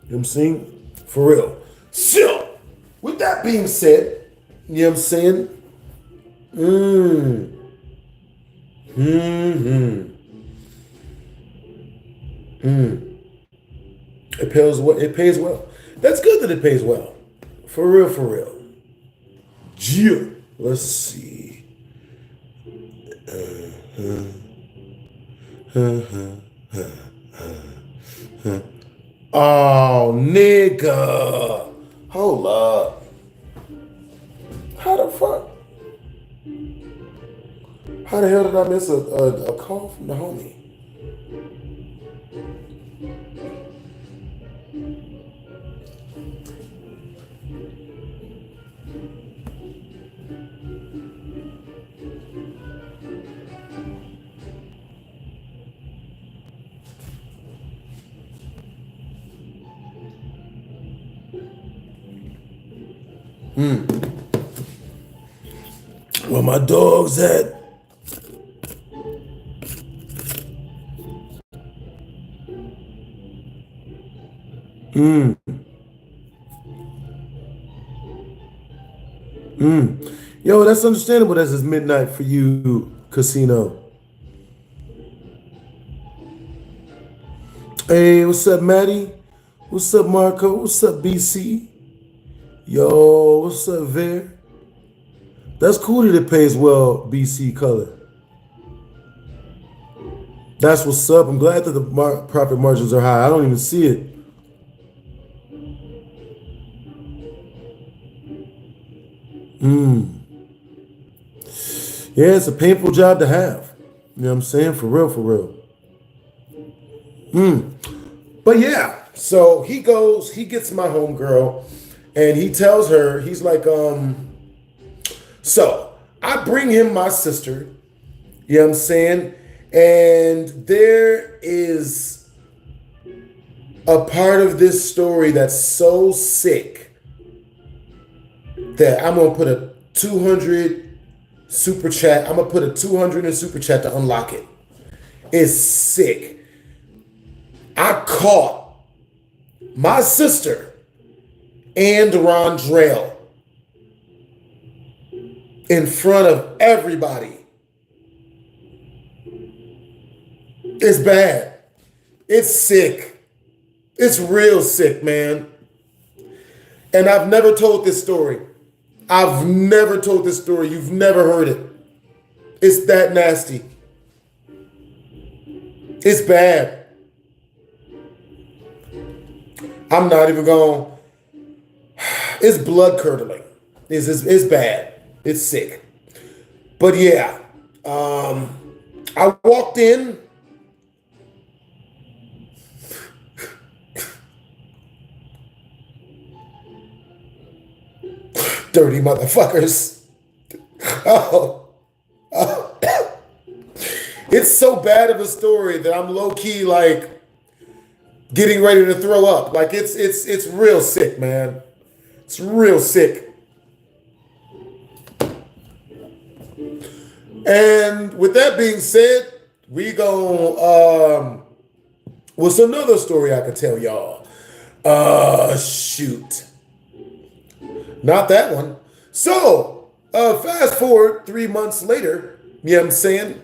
You know what I'm saying? For real. So, with that being said, you know what I'm saying? It pays well. That's good that it pays well. For real. Yeah. Let's see. Oh, nigga. Hold up. How the fuck? How the hell did I miss a call from the homie? Where my dog's at? Yo, that's understandable. That's it's midnight for you, Casino. Hey, what's up, Maddie? What's up, Marco? What's up, BC? Yo, what's up, Ver? That's cool that it pays well, BC Color. That's what's up. I'm glad that the profit margins are high. I don't even see it. Yeah, it's a painful job to have. You know what I'm saying? For real, for real. But yeah, so he goes, he gets my homegirl, and he tells her, he's like, so I bring him my sister, you know what I'm saying? And there is a part of this story that's so sick that I'm gonna put a 200 super chat. I'm gonna put a 200 in super chat to unlock it. It's sick. I caught my sister and Rondrell in front of everybody. It's bad. It's sick. It's real sick, man. And I've never told this story. I've never told this story. You've never heard it. It's that nasty. It's bad. I'm not even going. It's blood curdling. It's bad. It's sick. But yeah, I walked in. Dirty motherfuckers. Oh. It's so bad of a story that I'm low-key like getting ready to throw up. Like it's real sick, man. It's real sick. And with that being said, we go what's another story I could tell y'all? Shoot. Not that one. So, fast forward 3 months later, you know what I'm saying?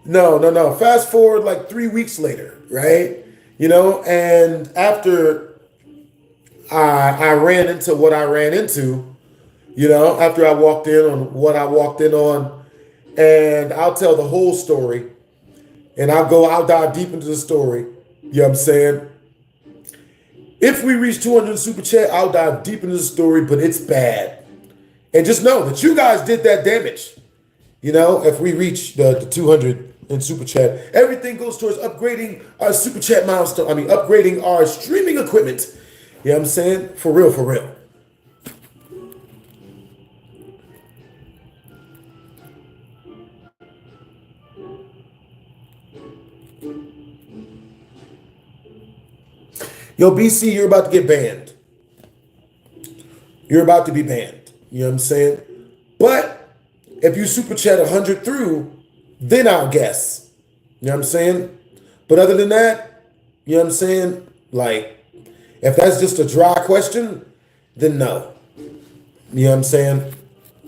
No. Fast forward like 3 weeks later, right? You know, and after I ran into what I ran into, you know, after I walked in on what I walked in on, and I'll tell the whole story, and I'll dive deep into the story, you know what I'm saying? If we reach 200 super chat, I'll dive deep into the story, but it's bad. And just know that you guys did that damage. You know, if we reach the 200 in super chat, everything goes towards upgrading our super chat milestone. I mean, upgrading our streaming equipment. You know what I'm saying? For real, for real. Yo, BC, you're about to get banned. You're about to be banned. You know what I'm saying? But if you super chat 100 through, then I'll guess. You know what I'm saying? But other than that, you know what I'm saying? Like, if that's just a dry question, then no. You know what I'm saying?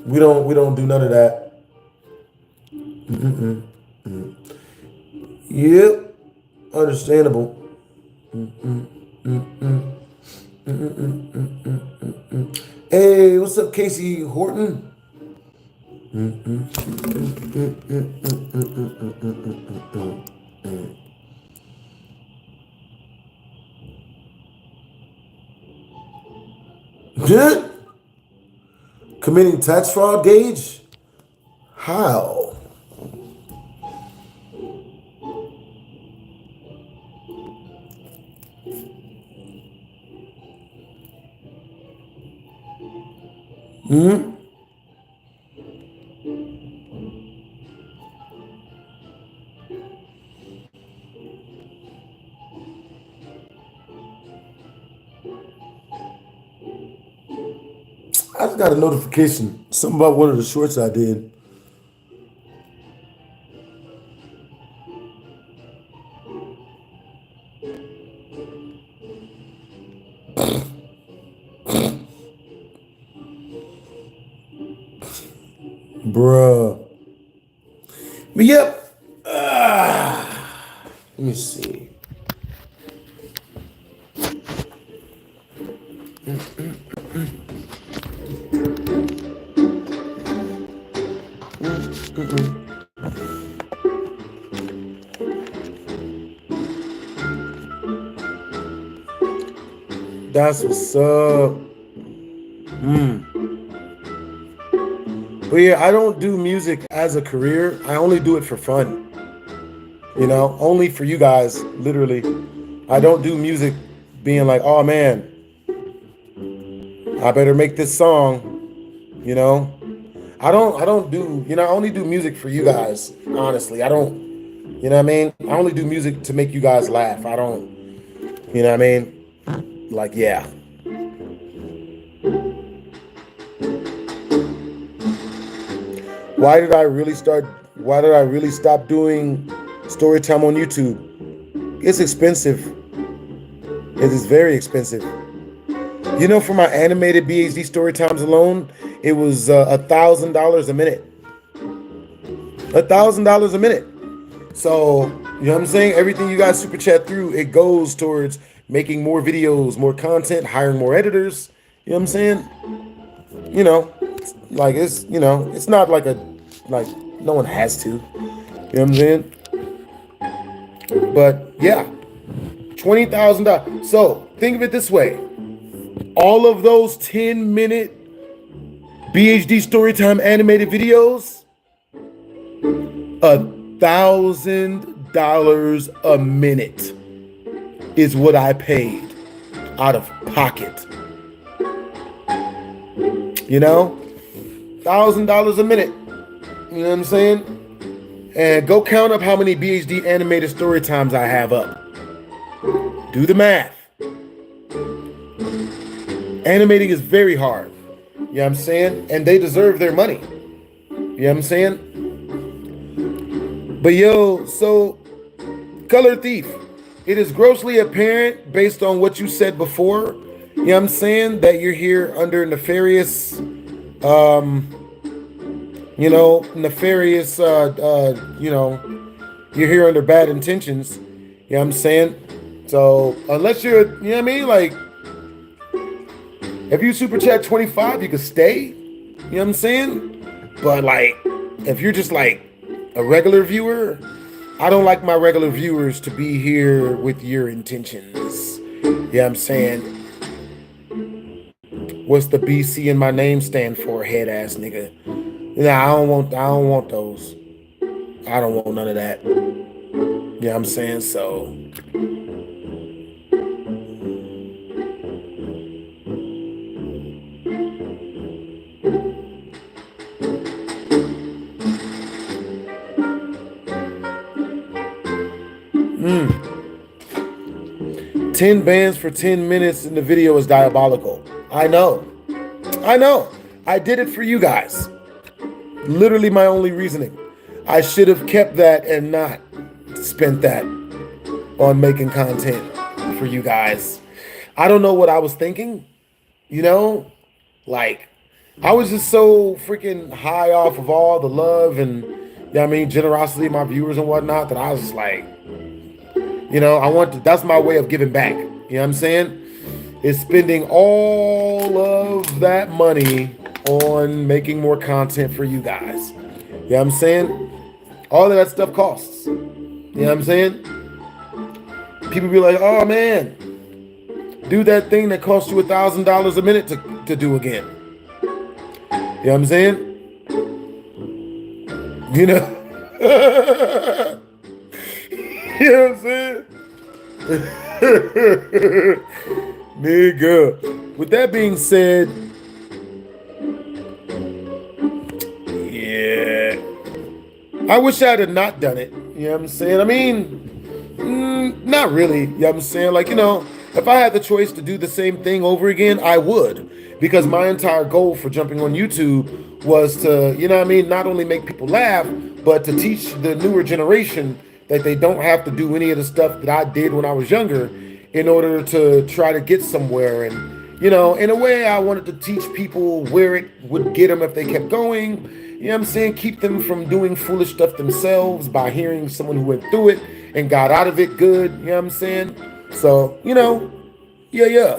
We don't do none of that. Yep. Understandable. Hey, what's up, Casey Horton? Committing tax fraud, Gage? How? I just got a notification. Something about one of the shorts I did. Bruh. But yep. Let me see. That's what's up. But yeah, I don't do music as a career. I only do it for fun. You know, only for you guys, literally. I don't do music being like, oh man, I better make this song, you know. I don't do, you know, I only do music for you guys, honestly. I don't, you know what I mean? I only do music to make you guys laugh. I don't, you know what I mean? Like, yeah. Why did I really stop doing story time on YouTube? It's expensive. It is very expensive. You know, for my animated BHD story times alone, it was $1,000 a minute. $1,000 a minute. So, you know what I'm saying? Everything you guys super chat through, it goes towards making more videos, more content, hiring more editors. You know what I'm saying? You know, like it's, you know, it's not like no one has to. You know what I'm saying? But yeah, $20,000. So think of it this way. All of those 10-minute BHD Storytime animated videos, $1,000 a minute is what I paid out of pocket. You know, $1,000 a minute. You know what I'm saying? And go count up how many BHD animated story times I have up. Do the math. Animating is very hard. You know what I'm saying? And they deserve their money. You know what I'm saying? But yo, so Color Thief, it is grossly apparent based on what you said before, you know what I'm saying, that you're here under nefarious, you know, nefarious, you know, you're here under bad intentions. You know what I'm saying? So unless you're, you know what I mean? Like, if you super chat 25, you can stay. You know what I'm saying? But like, if you're just like a regular viewer, I don't like my regular viewers to be here with your intentions. You know what I'm saying? What's the BC in my name stand for, head ass nigga? Nah, I don't want those. I don't want none of that. You know what I'm saying? So Mm. 10 bands for 10 minutes in the video is diabolical. I know. I did it for you guys. Literally my only reasoning. I should have kept that and not spent that on making content for you guys. I don't know what I was thinking, you know? Like, I was just so freaking high off of all the love and, you know what I mean, generosity of my viewers and whatnot, that I was just like, you know, that's my way of giving back. You know what I'm saying? Is spending all of that money on making more content for you guys. You know what I'm saying? All of that stuff costs. You know what I'm saying? People be like, oh man, do that thing that costs you $1,000 a minute to do again. You know what I'm saying? You know? You know what I'm saying? Nigga. With that being said, yeah, I wish I'd have not done it. You know what I'm saying? I mean, not really. You know what I'm saying? Like, you know, if I had the choice to do the same thing over again, I would. Because my entire goal for jumping on YouTube was to, you know what I mean, not only make people laugh, but to teach the newer generation that they don't have to do any of the stuff that I did when I was younger in order to try to get somewhere. And, you know, in a way, I wanted to teach people where it would get them if they kept going. You know what I'm saying? Keep them from doing foolish stuff themselves by hearing someone who went through it and got out of it good. You know what I'm saying? So, you know, yeah.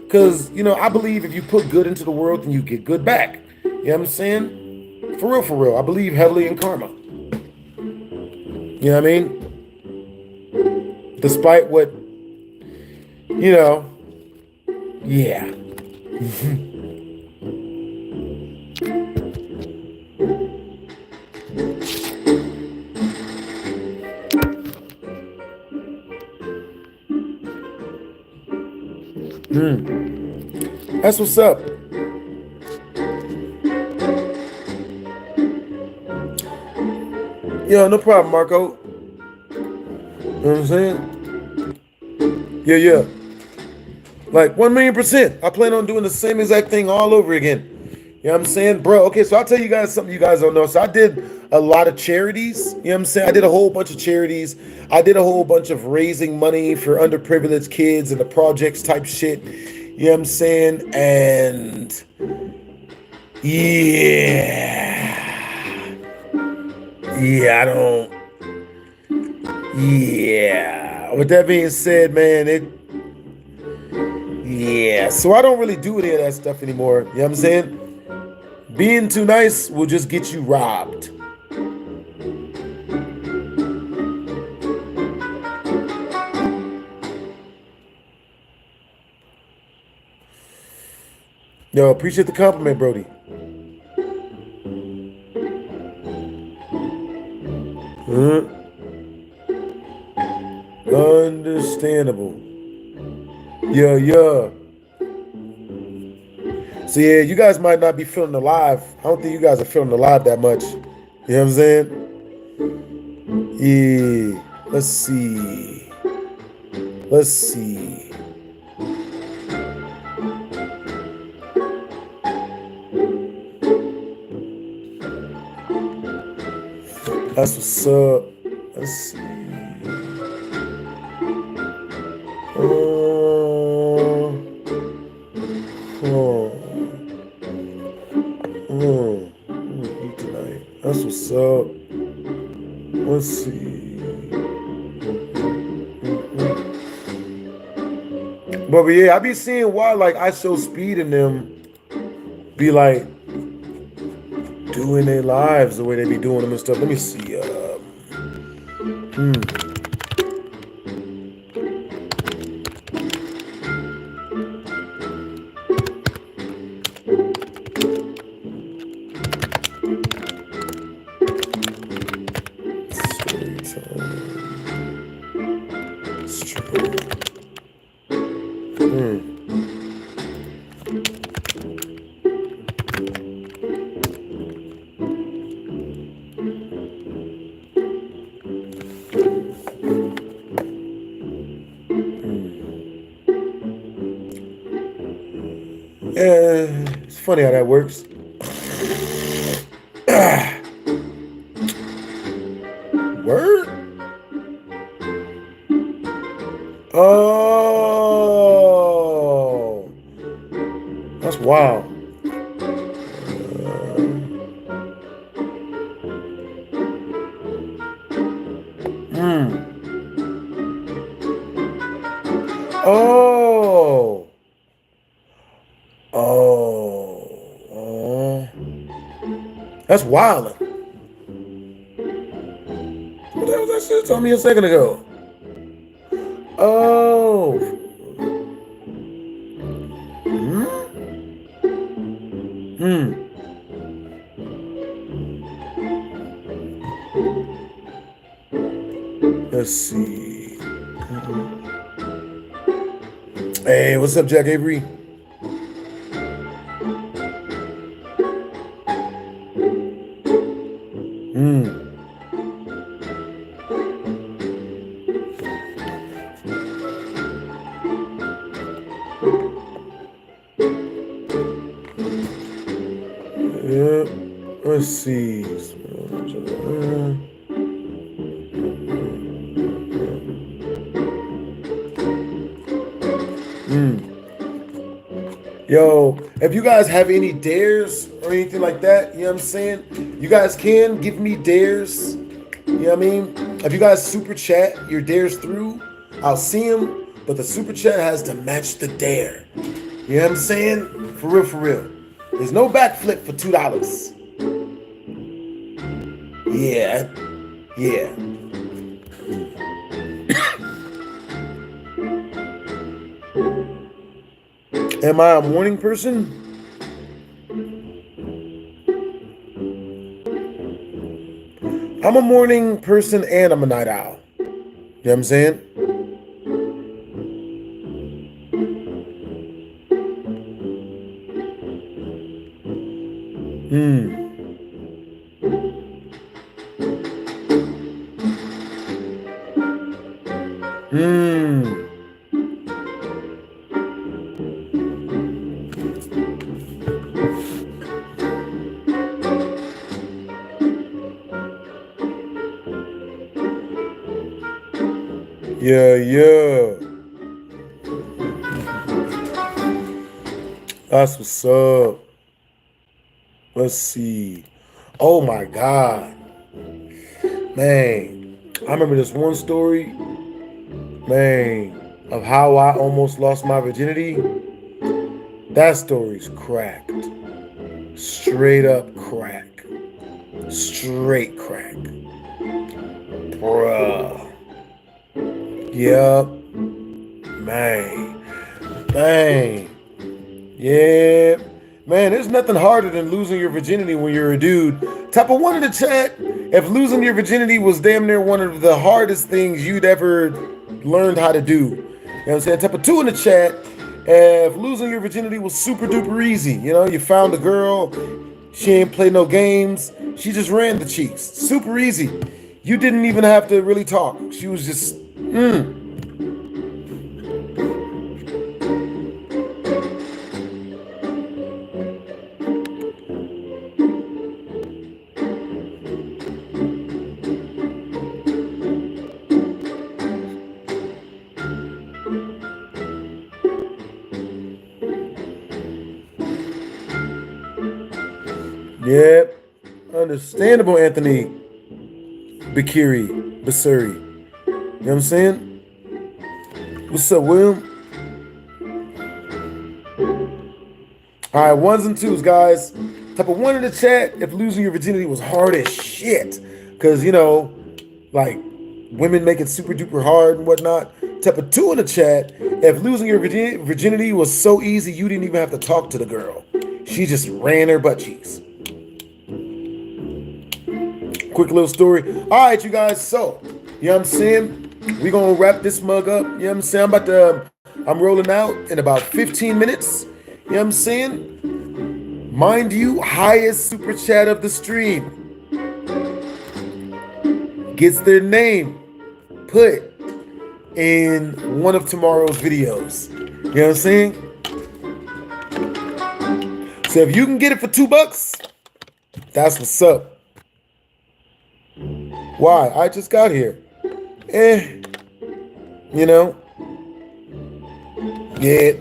Because, you know, I believe if you put good into the world, then you get good back. You know what I'm saying? For real. I believe heavily in karma. You know what I mean? Despite what, you know, yeah. That's what's up. Yo, no problem, Marco. You know what I'm saying? Yeah. Like 1,000,000%. I plan on doing the same exact thing all over again. You know what I'm saying? Bro, okay, so I'll tell you guys something you guys don't know. So I did a lot of charities. You know what I'm saying? I did a whole bunch of charities. I did a whole bunch of raising money for underprivileged kids and the projects type shit. You know what I'm saying? And with that being said, man, so I don't really do any of that stuff anymore. You know what I'm saying? Being too nice will just get you robbed. Yo, appreciate the compliment, Brody. Understandable. Yeah. So yeah, you guys might not be feeling alive. I don't think you guys are feeling alive that much. You know what I'm saying? Yeah. Let's see. That's what's up. Let's see. Eat tonight. That's what's up. Let's see. But yeah, I be seeing why like I Show Speed in them be like doing their lives the way they be doing them and stuff. Let me see. It's funny how that works. Word? Oh, that's wild. That's wild. What the hell was that shit told me a second ago? Oh. Let's see. Hey, what's up, Jack Avery? Yeah, let's see. Yo, if you guys have any dares or anything like that, you know what I'm saying? You guys can give me dares. You know what I mean? If you guys super chat your dares through, I'll see them, but the super chat has to match the dare. You know what I'm saying? For real, for real. There's no backflip for $2. Yeah. Yeah. Am I a morning person? I'm a morning person and I'm a night owl. You know what I'm saying? Yeah. That's what's up. Let's see. Oh my God. Man, I remember this one story, man, of how I almost lost my virginity. That story's cracked. Straight up crack. Straight crack. Bruh. Yep. Man. Yeah. Man, there's nothing harder than losing your virginity when you're a dude. Type of one in the chat if losing your virginity was damn near one of the hardest things you'd ever learned how to do. You know what I'm saying? Type of two in the chat if losing your virginity was super duper easy. You know, you found a girl, she ain't play no games, she just ran the cheeks. Super easy. You didn't even have to really talk. She was just, Yep. Understandable, Anthony Basuri. You know what I'm saying? What's up, William? All right, ones and twos, guys. Type of one in the chat if losing your virginity was hard as shit. Because, you know, like, women make it super duper hard and whatnot. Type of two in the chat if losing your virginity was so easy you didn't even have to talk to the girl. She just ran her butt cheeks. Quick little story. All right, you guys. So, you know what I'm saying? We're going to wrap this mug up. You know what I'm saying? I'm rolling out in about 15 minutes. You know what I'm saying? Mind you, highest super chat of the stream gets their name put in one of tomorrow's videos. You know what I'm saying? So if you can get it for $2, that's what's up. Why? I just got here. You know? Yeah.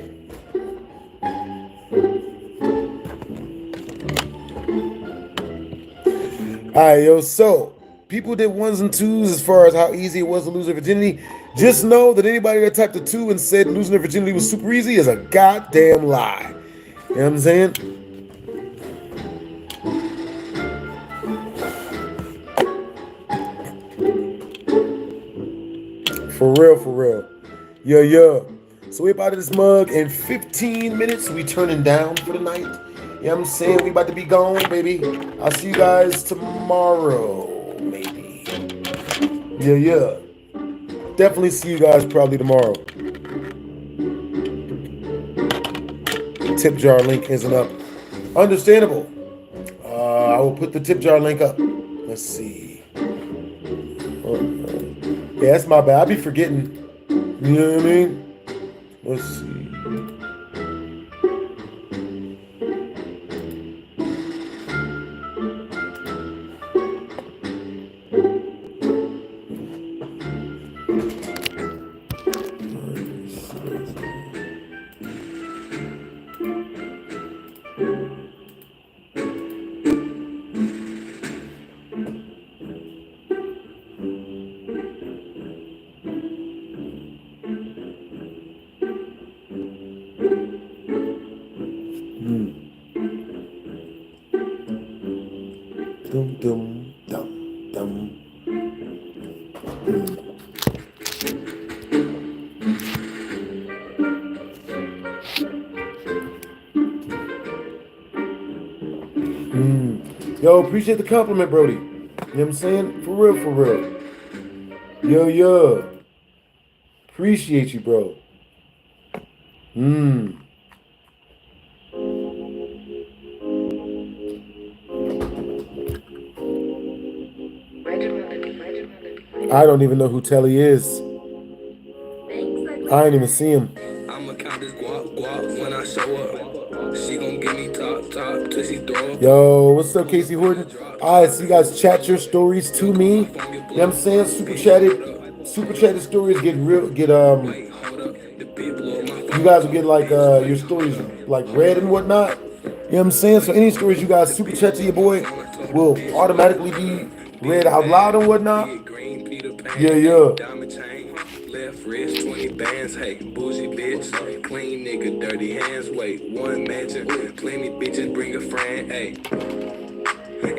Alright, yo, so people did ones and twos as far as how easy it was to lose their virginity. Just know that anybody that typed a 2 and said losing their virginity was super easy is a goddamn lie. You know what I'm saying? For real, for real. Yeah, yeah. So we about to this mug in 15 minutes. We turning down for the night. You know what I'm saying? We about to be gone, baby. I'll see you guys tomorrow, maybe. Yeah, yeah. Definitely see you guys probably tomorrow. Tip jar link isn't up. Understandable. I will put the tip jar link up. Let's see. Yeah, that's my bad. I be forgetting. You know what I mean? Let's see. Dum dum dum dum. Yo, appreciate the compliment, Brody. You know what I'm saying? For real, for real. Yo, yo. Appreciate you, bro. I don't even know who Telly is. I ain't even see him. I'ma count this guap when I show up. She gon' give me top till she throw up. Yo, what's up, Casey Horton? Alright, so you guys chat your stories to me. You know what I'm saying? Super chatted stories get real, you guys will get like your stories like read and whatnot. You know what I'm saying? So any stories you guys super chat to your boy will automatically be read out loud and whatnot. Yeah, yeah. Left wrist, 20 bands, hey, bougie bitch, clean nigga, dirty hands, wait, one mansion, plenty bitches, bring a friend, hey,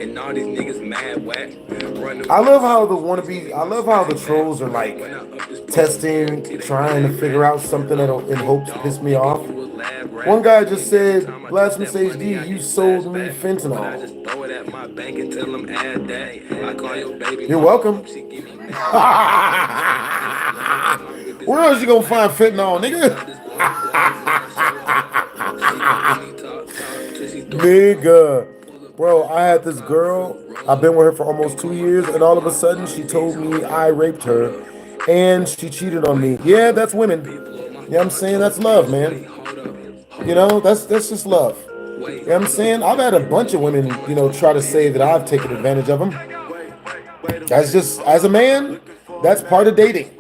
and all these niggas mad whack. I love how the trolls are like testing, trying to figure out something that'll in hopes to piss me off. One guy just said, BlastphamousHD, you sold me fentanyl. You're welcome. Where else you gonna find fentanyl, nigga? Nigga. Bro, I had this girl, I've been with her for almost 2 years, and all of a sudden she told me I raped her, and she cheated on me. Yeah, that's women. You know what I'm saying? That's love, man. You know, that's just love. You know what I'm saying? I've had a bunch of women, you know, try to say that I've taken advantage of them. That's just, as a man, that's part of dating.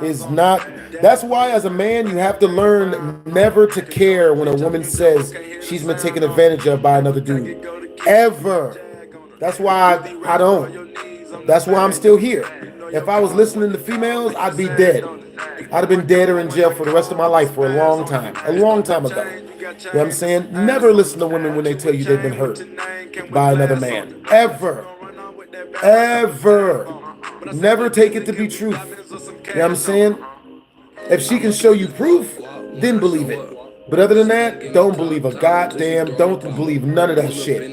That's why as a man, you have to learn never to care when a woman says she's been taken advantage of by another dude. Ever. That's why I don't. That's why I'm still here. If I was listening to females, I'd be dead. I'd have been dead or in jail for the rest of my life for a long time ago. You know what I'm saying? Never listen to women when they tell you they've been hurt by another man. Ever. Ever. Never take it to be truth. You know what I'm saying? If she can show you proof, then believe it. But other than that, don't believe a goddamn, don't believe none of that shit.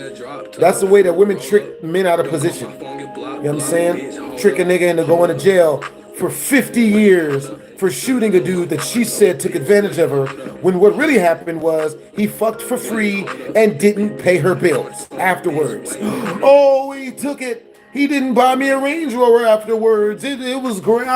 That's the way that women trick men out of position. You know what I'm saying? Trick a nigga into going to jail for 50 years for shooting a dude that she said took advantage of her, when what really happened was he fucked for free and didn't pay her bills afterwards. Oh, he took it. He didn't buy me a Range Rover afterwards. It was great.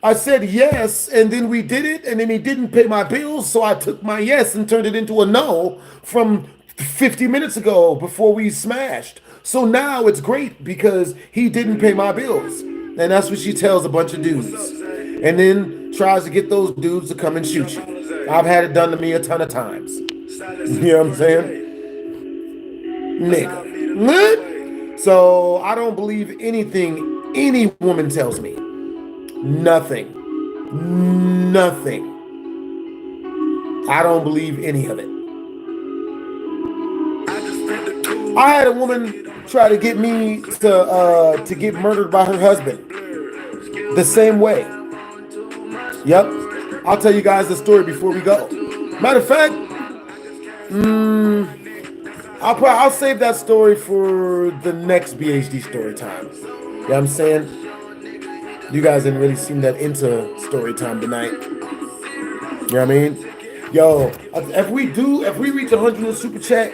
I said yes, and then we did it, and then he didn't pay my bills, so I took my yes and turned it into a no from 50 minutes ago before we smashed. So now it's great because he didn't pay my bills. And that's what she tells a bunch of dudes. And then tries to get those dudes to come and shoot you. I've had it done to me a ton of times. You know what I'm saying? Nigga. So I don't believe anything any woman tells me. Nothing. I don't believe any of it. I had a woman try to get me to get murdered by her husband. The same way. Yep. I'll tell you guys the story before we go. Matter of fact, I'll save that story for the next BHD story time. You know what I'm saying? You guys didn't really seem that into story time tonight. You know what I mean? Yo, if we reach 100 in super chat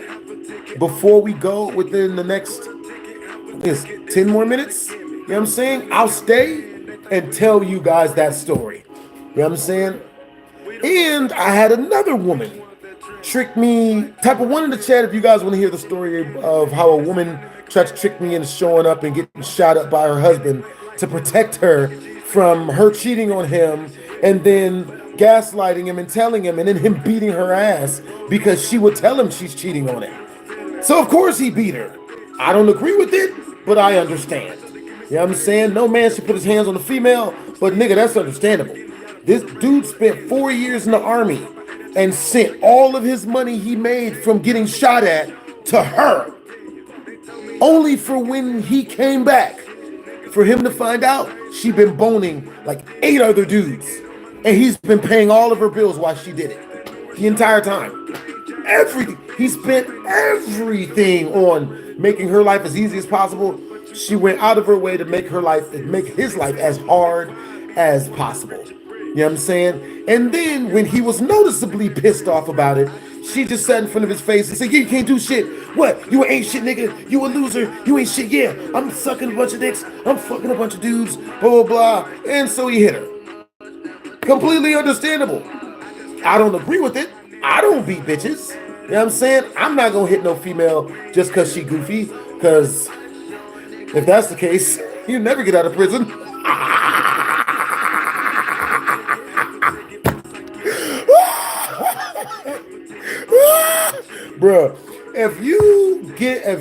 before we go within the next 10 more minutes, you know what I'm saying? I'll stay and tell you guys that story. You know what I'm saying? And I had another woman trick me. Type of one in the chat if you guys want to hear the story of how a woman tried to trick me into showing up and getting shot up by her husband to protect her from her cheating on him and then gaslighting him and telling him and then him beating her ass because she would tell him she's cheating on him. So of course he beat her. I don't agree with it, but I understand. You know what I'm saying? No man should put his hands on a female, but nigga, that's understandable. This dude spent 4 years in the army and sent all of his money he made from getting shot at to her. Only for when he came back, for him to find out she'd been boning like 8 other dudes. And he's been paying all of her bills while she did it. The entire time. Everything. He spent everything on making her life as easy as possible. She went out of her way to make his life as hard as possible. You know what I'm saying? And then when he was noticeably pissed off about it, she just sat in front of his face and said, yeah, you can't do shit. What? You ain't shit, nigga. You a loser. You ain't shit. Yeah, I'm sucking a bunch of dicks. I'm fucking a bunch of dudes. Blah, blah, blah. And so he hit her. Completely understandable. I don't agree with it. I don't beat bitches. You know what I'm saying? I'm not going to hit no female just because she goofy. Because if that's the case, you never get out of prison. Bruh, if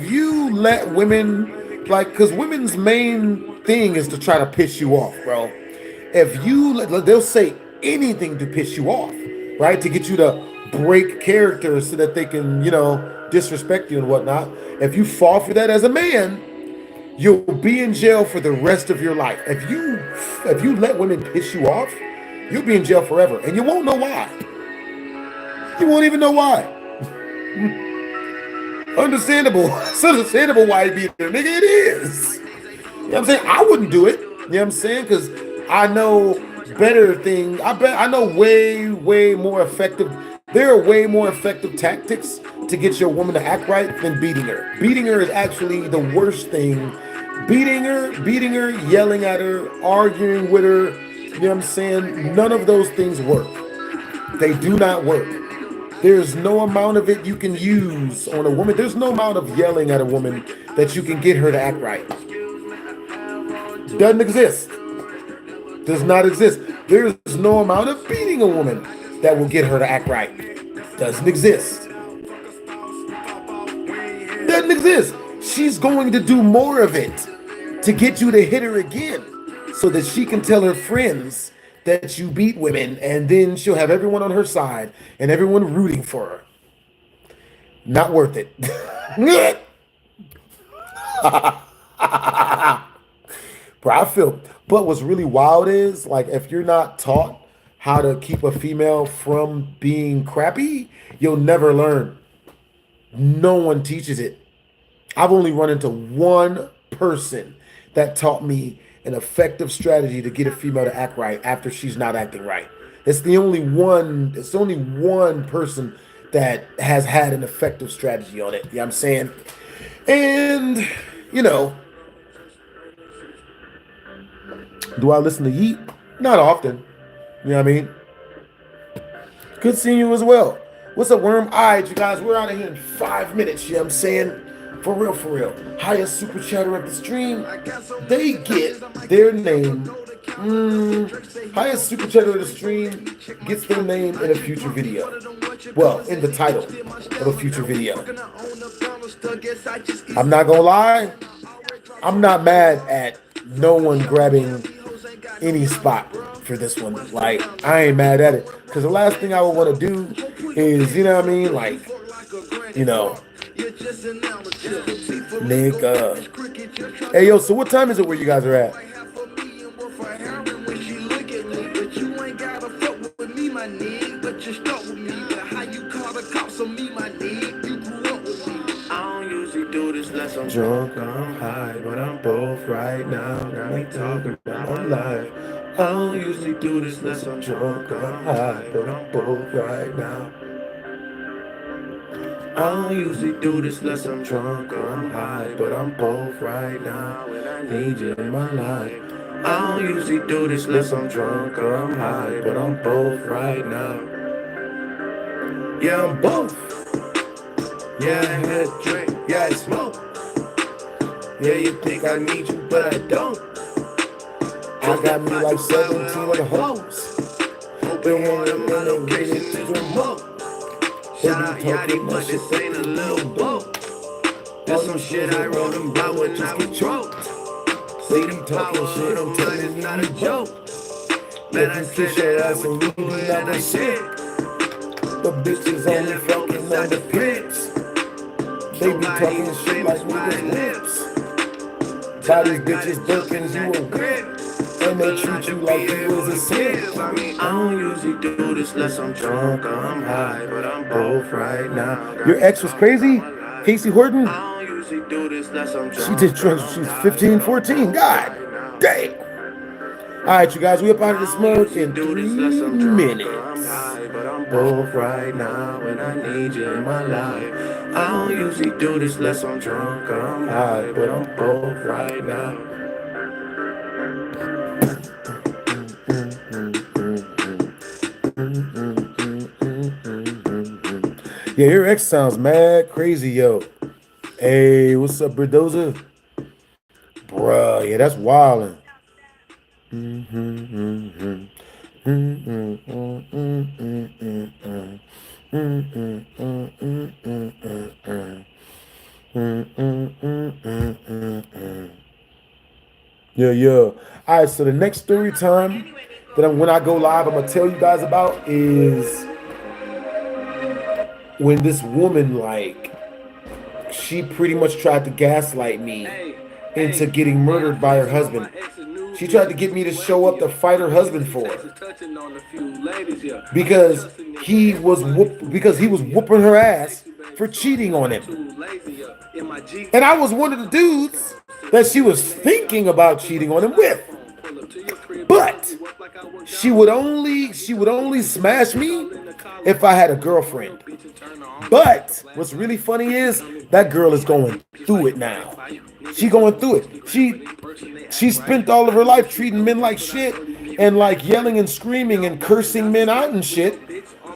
you let women, like, because women's main thing is to try to piss you off, bro. They'll say anything to piss you off, right? To get you to break character so that they can, disrespect you and whatnot. If you fall for that as a man, you'll be in jail for the rest of your life. If you let women piss you off, you'll be in jail forever. And you won't know why. You won't even know why. Understandable. It's understandable why he beat her. Nigga, it is. You know what I'm saying? I wouldn't do it. You know what I'm saying? Because I know better things. I know way more effective. There are way more effective tactics to get your woman to act right than beating her. Beating her is actually the worst thing. Beating her, yelling at her, arguing with her. You know what I'm saying? None of those things work. They do not work. There's no amount of it you can use on a woman. There's no amount of yelling at a woman that you can get her to act right. Doesn't exist. Does not exist. There's no amount of beating a woman that will get her to act right. Doesn't exist. Doesn't exist. She's going to do more of it to get you to hit her again so that she can tell her friends that you beat women, and then she'll have everyone on her side and everyone rooting for her. Not worth it. Bro, I feel, but what's really wild is, like, if you're not taught how to keep a female from being crappy, you'll never learn. No one teaches it. I've only run into one person that taught me an effective strategy to get a female to act right after she's not acting right. It's only one person that has had an effective strategy on it. You know what I'm saying? And, do I listen to Yeet? Not often. You know what I mean? Good seeing you as well. What's up, Worm? All right, you guys, we're out of here in 5 minutes. You know what I'm saying? For real. Highest super chatter of the stream. They get their name. Highest super chatter of the stream gets their name in a future video. Well, in the title of a future video. I'm not gonna lie. I'm not mad at no one grabbing any spot for this one. Like, I ain't mad at it. Because the last thing I would want to do is, you know what I mean? Like, nigga. Hey, yo, so what time is it where you guys are at? my nigga, but you stuck with me. But how you call the cops on me, my nigga? You grew up with me. I don't usually do this unless I'm drunk or I'm high, but I'm both right now. Got me talking about my life. I don't usually do this unless I'm drunk or I'm high, but I'm both right now. I don't usually do this unless I'm drunk or I'm high, but I'm both right now, and I need you in my life. I don't usually do this unless I'm drunk or I'm high, but I'm both right now. Yeah, I'm both. Yeah, I had a drink, yeah, I smoke. Yeah, you think I need you, but I don't. I got me like 17 other hoes. Open one of my locations is remote. Shout out Yachty, but this ain't a little boat. That's some shit I wrote about when I was broke. See them talking shit, I'm telling you, it's not a joke. Man, I said that I was doing that I shit. The bitches only fucking on the pits. They be talking shit like niggas lips. Buy these bitches Birkins, you a whip. And they treat you like you was a simp. I mean, I don't usually do this unless I'm drunk or I'm high, but I'm both right now. Your ex was crazy? Casey Horton? I don't usually do this unless I'm drunk. She did drugs when she was 15, 14. God dang. Alright, you guys, we up out of the smoke in 3 minutes. But I'm both right now, and I need you in my life. I don't usually do this unless I'm drunk or I'm high, but I'm both right now. Yeah, your ex sounds mad crazy, yo. Hey, what's up, Berdoza? Bruh, yeah, that's wildin'. Yeah. All right, so the next story time that when I go live, I'm gonna tell you guys about is when this woman, like, she pretty much tried to gaslight me into getting murdered by her husband. She tried to get me to show up to fight her husband for her because he was whooping her ass for cheating on him. And I was one of the dudes that she was thinking about cheating on him with. But she would only smash me if I had a girlfriend. But what's really funny is that girl is going through it now. She going through it. She spent all of her life treating men like shit and like yelling and screaming and cursing men out and shit.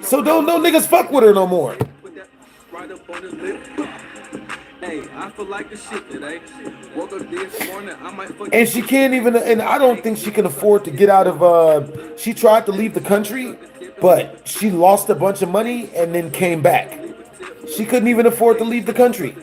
So don't no niggas fuck with her no more. And she can't even, and I don't think she can afford to get out of, she tried to leave the country, but she lost a bunch of money and then came back. She couldn't even afford to leave the country.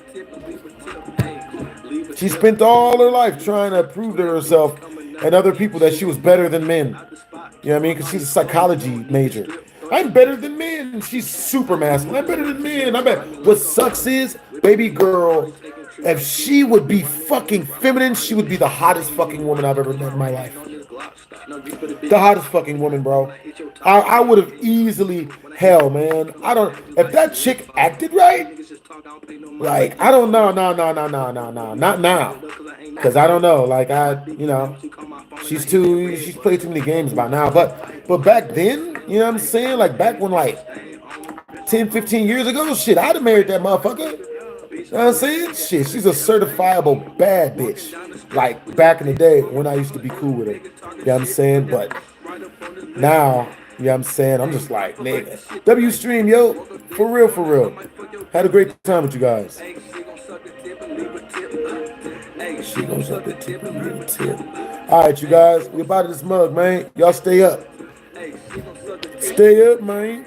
She spent all her life trying to prove to herself and other people that she was better than men. You know what I mean? Because she's a psychology major. I'm better than men. She's super masculine. I'm better than men. I bet. What sucks is, baby girl, if she would be fucking feminine, she would be the hottest fucking woman I've ever met in my life. The hottest fucking woman, bro. I would have easily, hell, man. If that chick acted right, like, I don't know, no, not now. Because I don't know, like, she's played too many games by now. But back then, you know what I'm saying? Like, back when, like, 10, 15 years ago, shit, I'd have married that motherfucker. You know what I'm saying? Shit, she's a certifiable bad bitch. Like, back in the day when I used to be cool with her. You know what I'm saying? But now, you know what I'm saying? I'm just like, nigga. W stream, yo. For real. Had a great time with you guys. She goes up the tip and leave a tip. Alright, you guys. We about this mug, man. Y'all stay up. Stay up, man.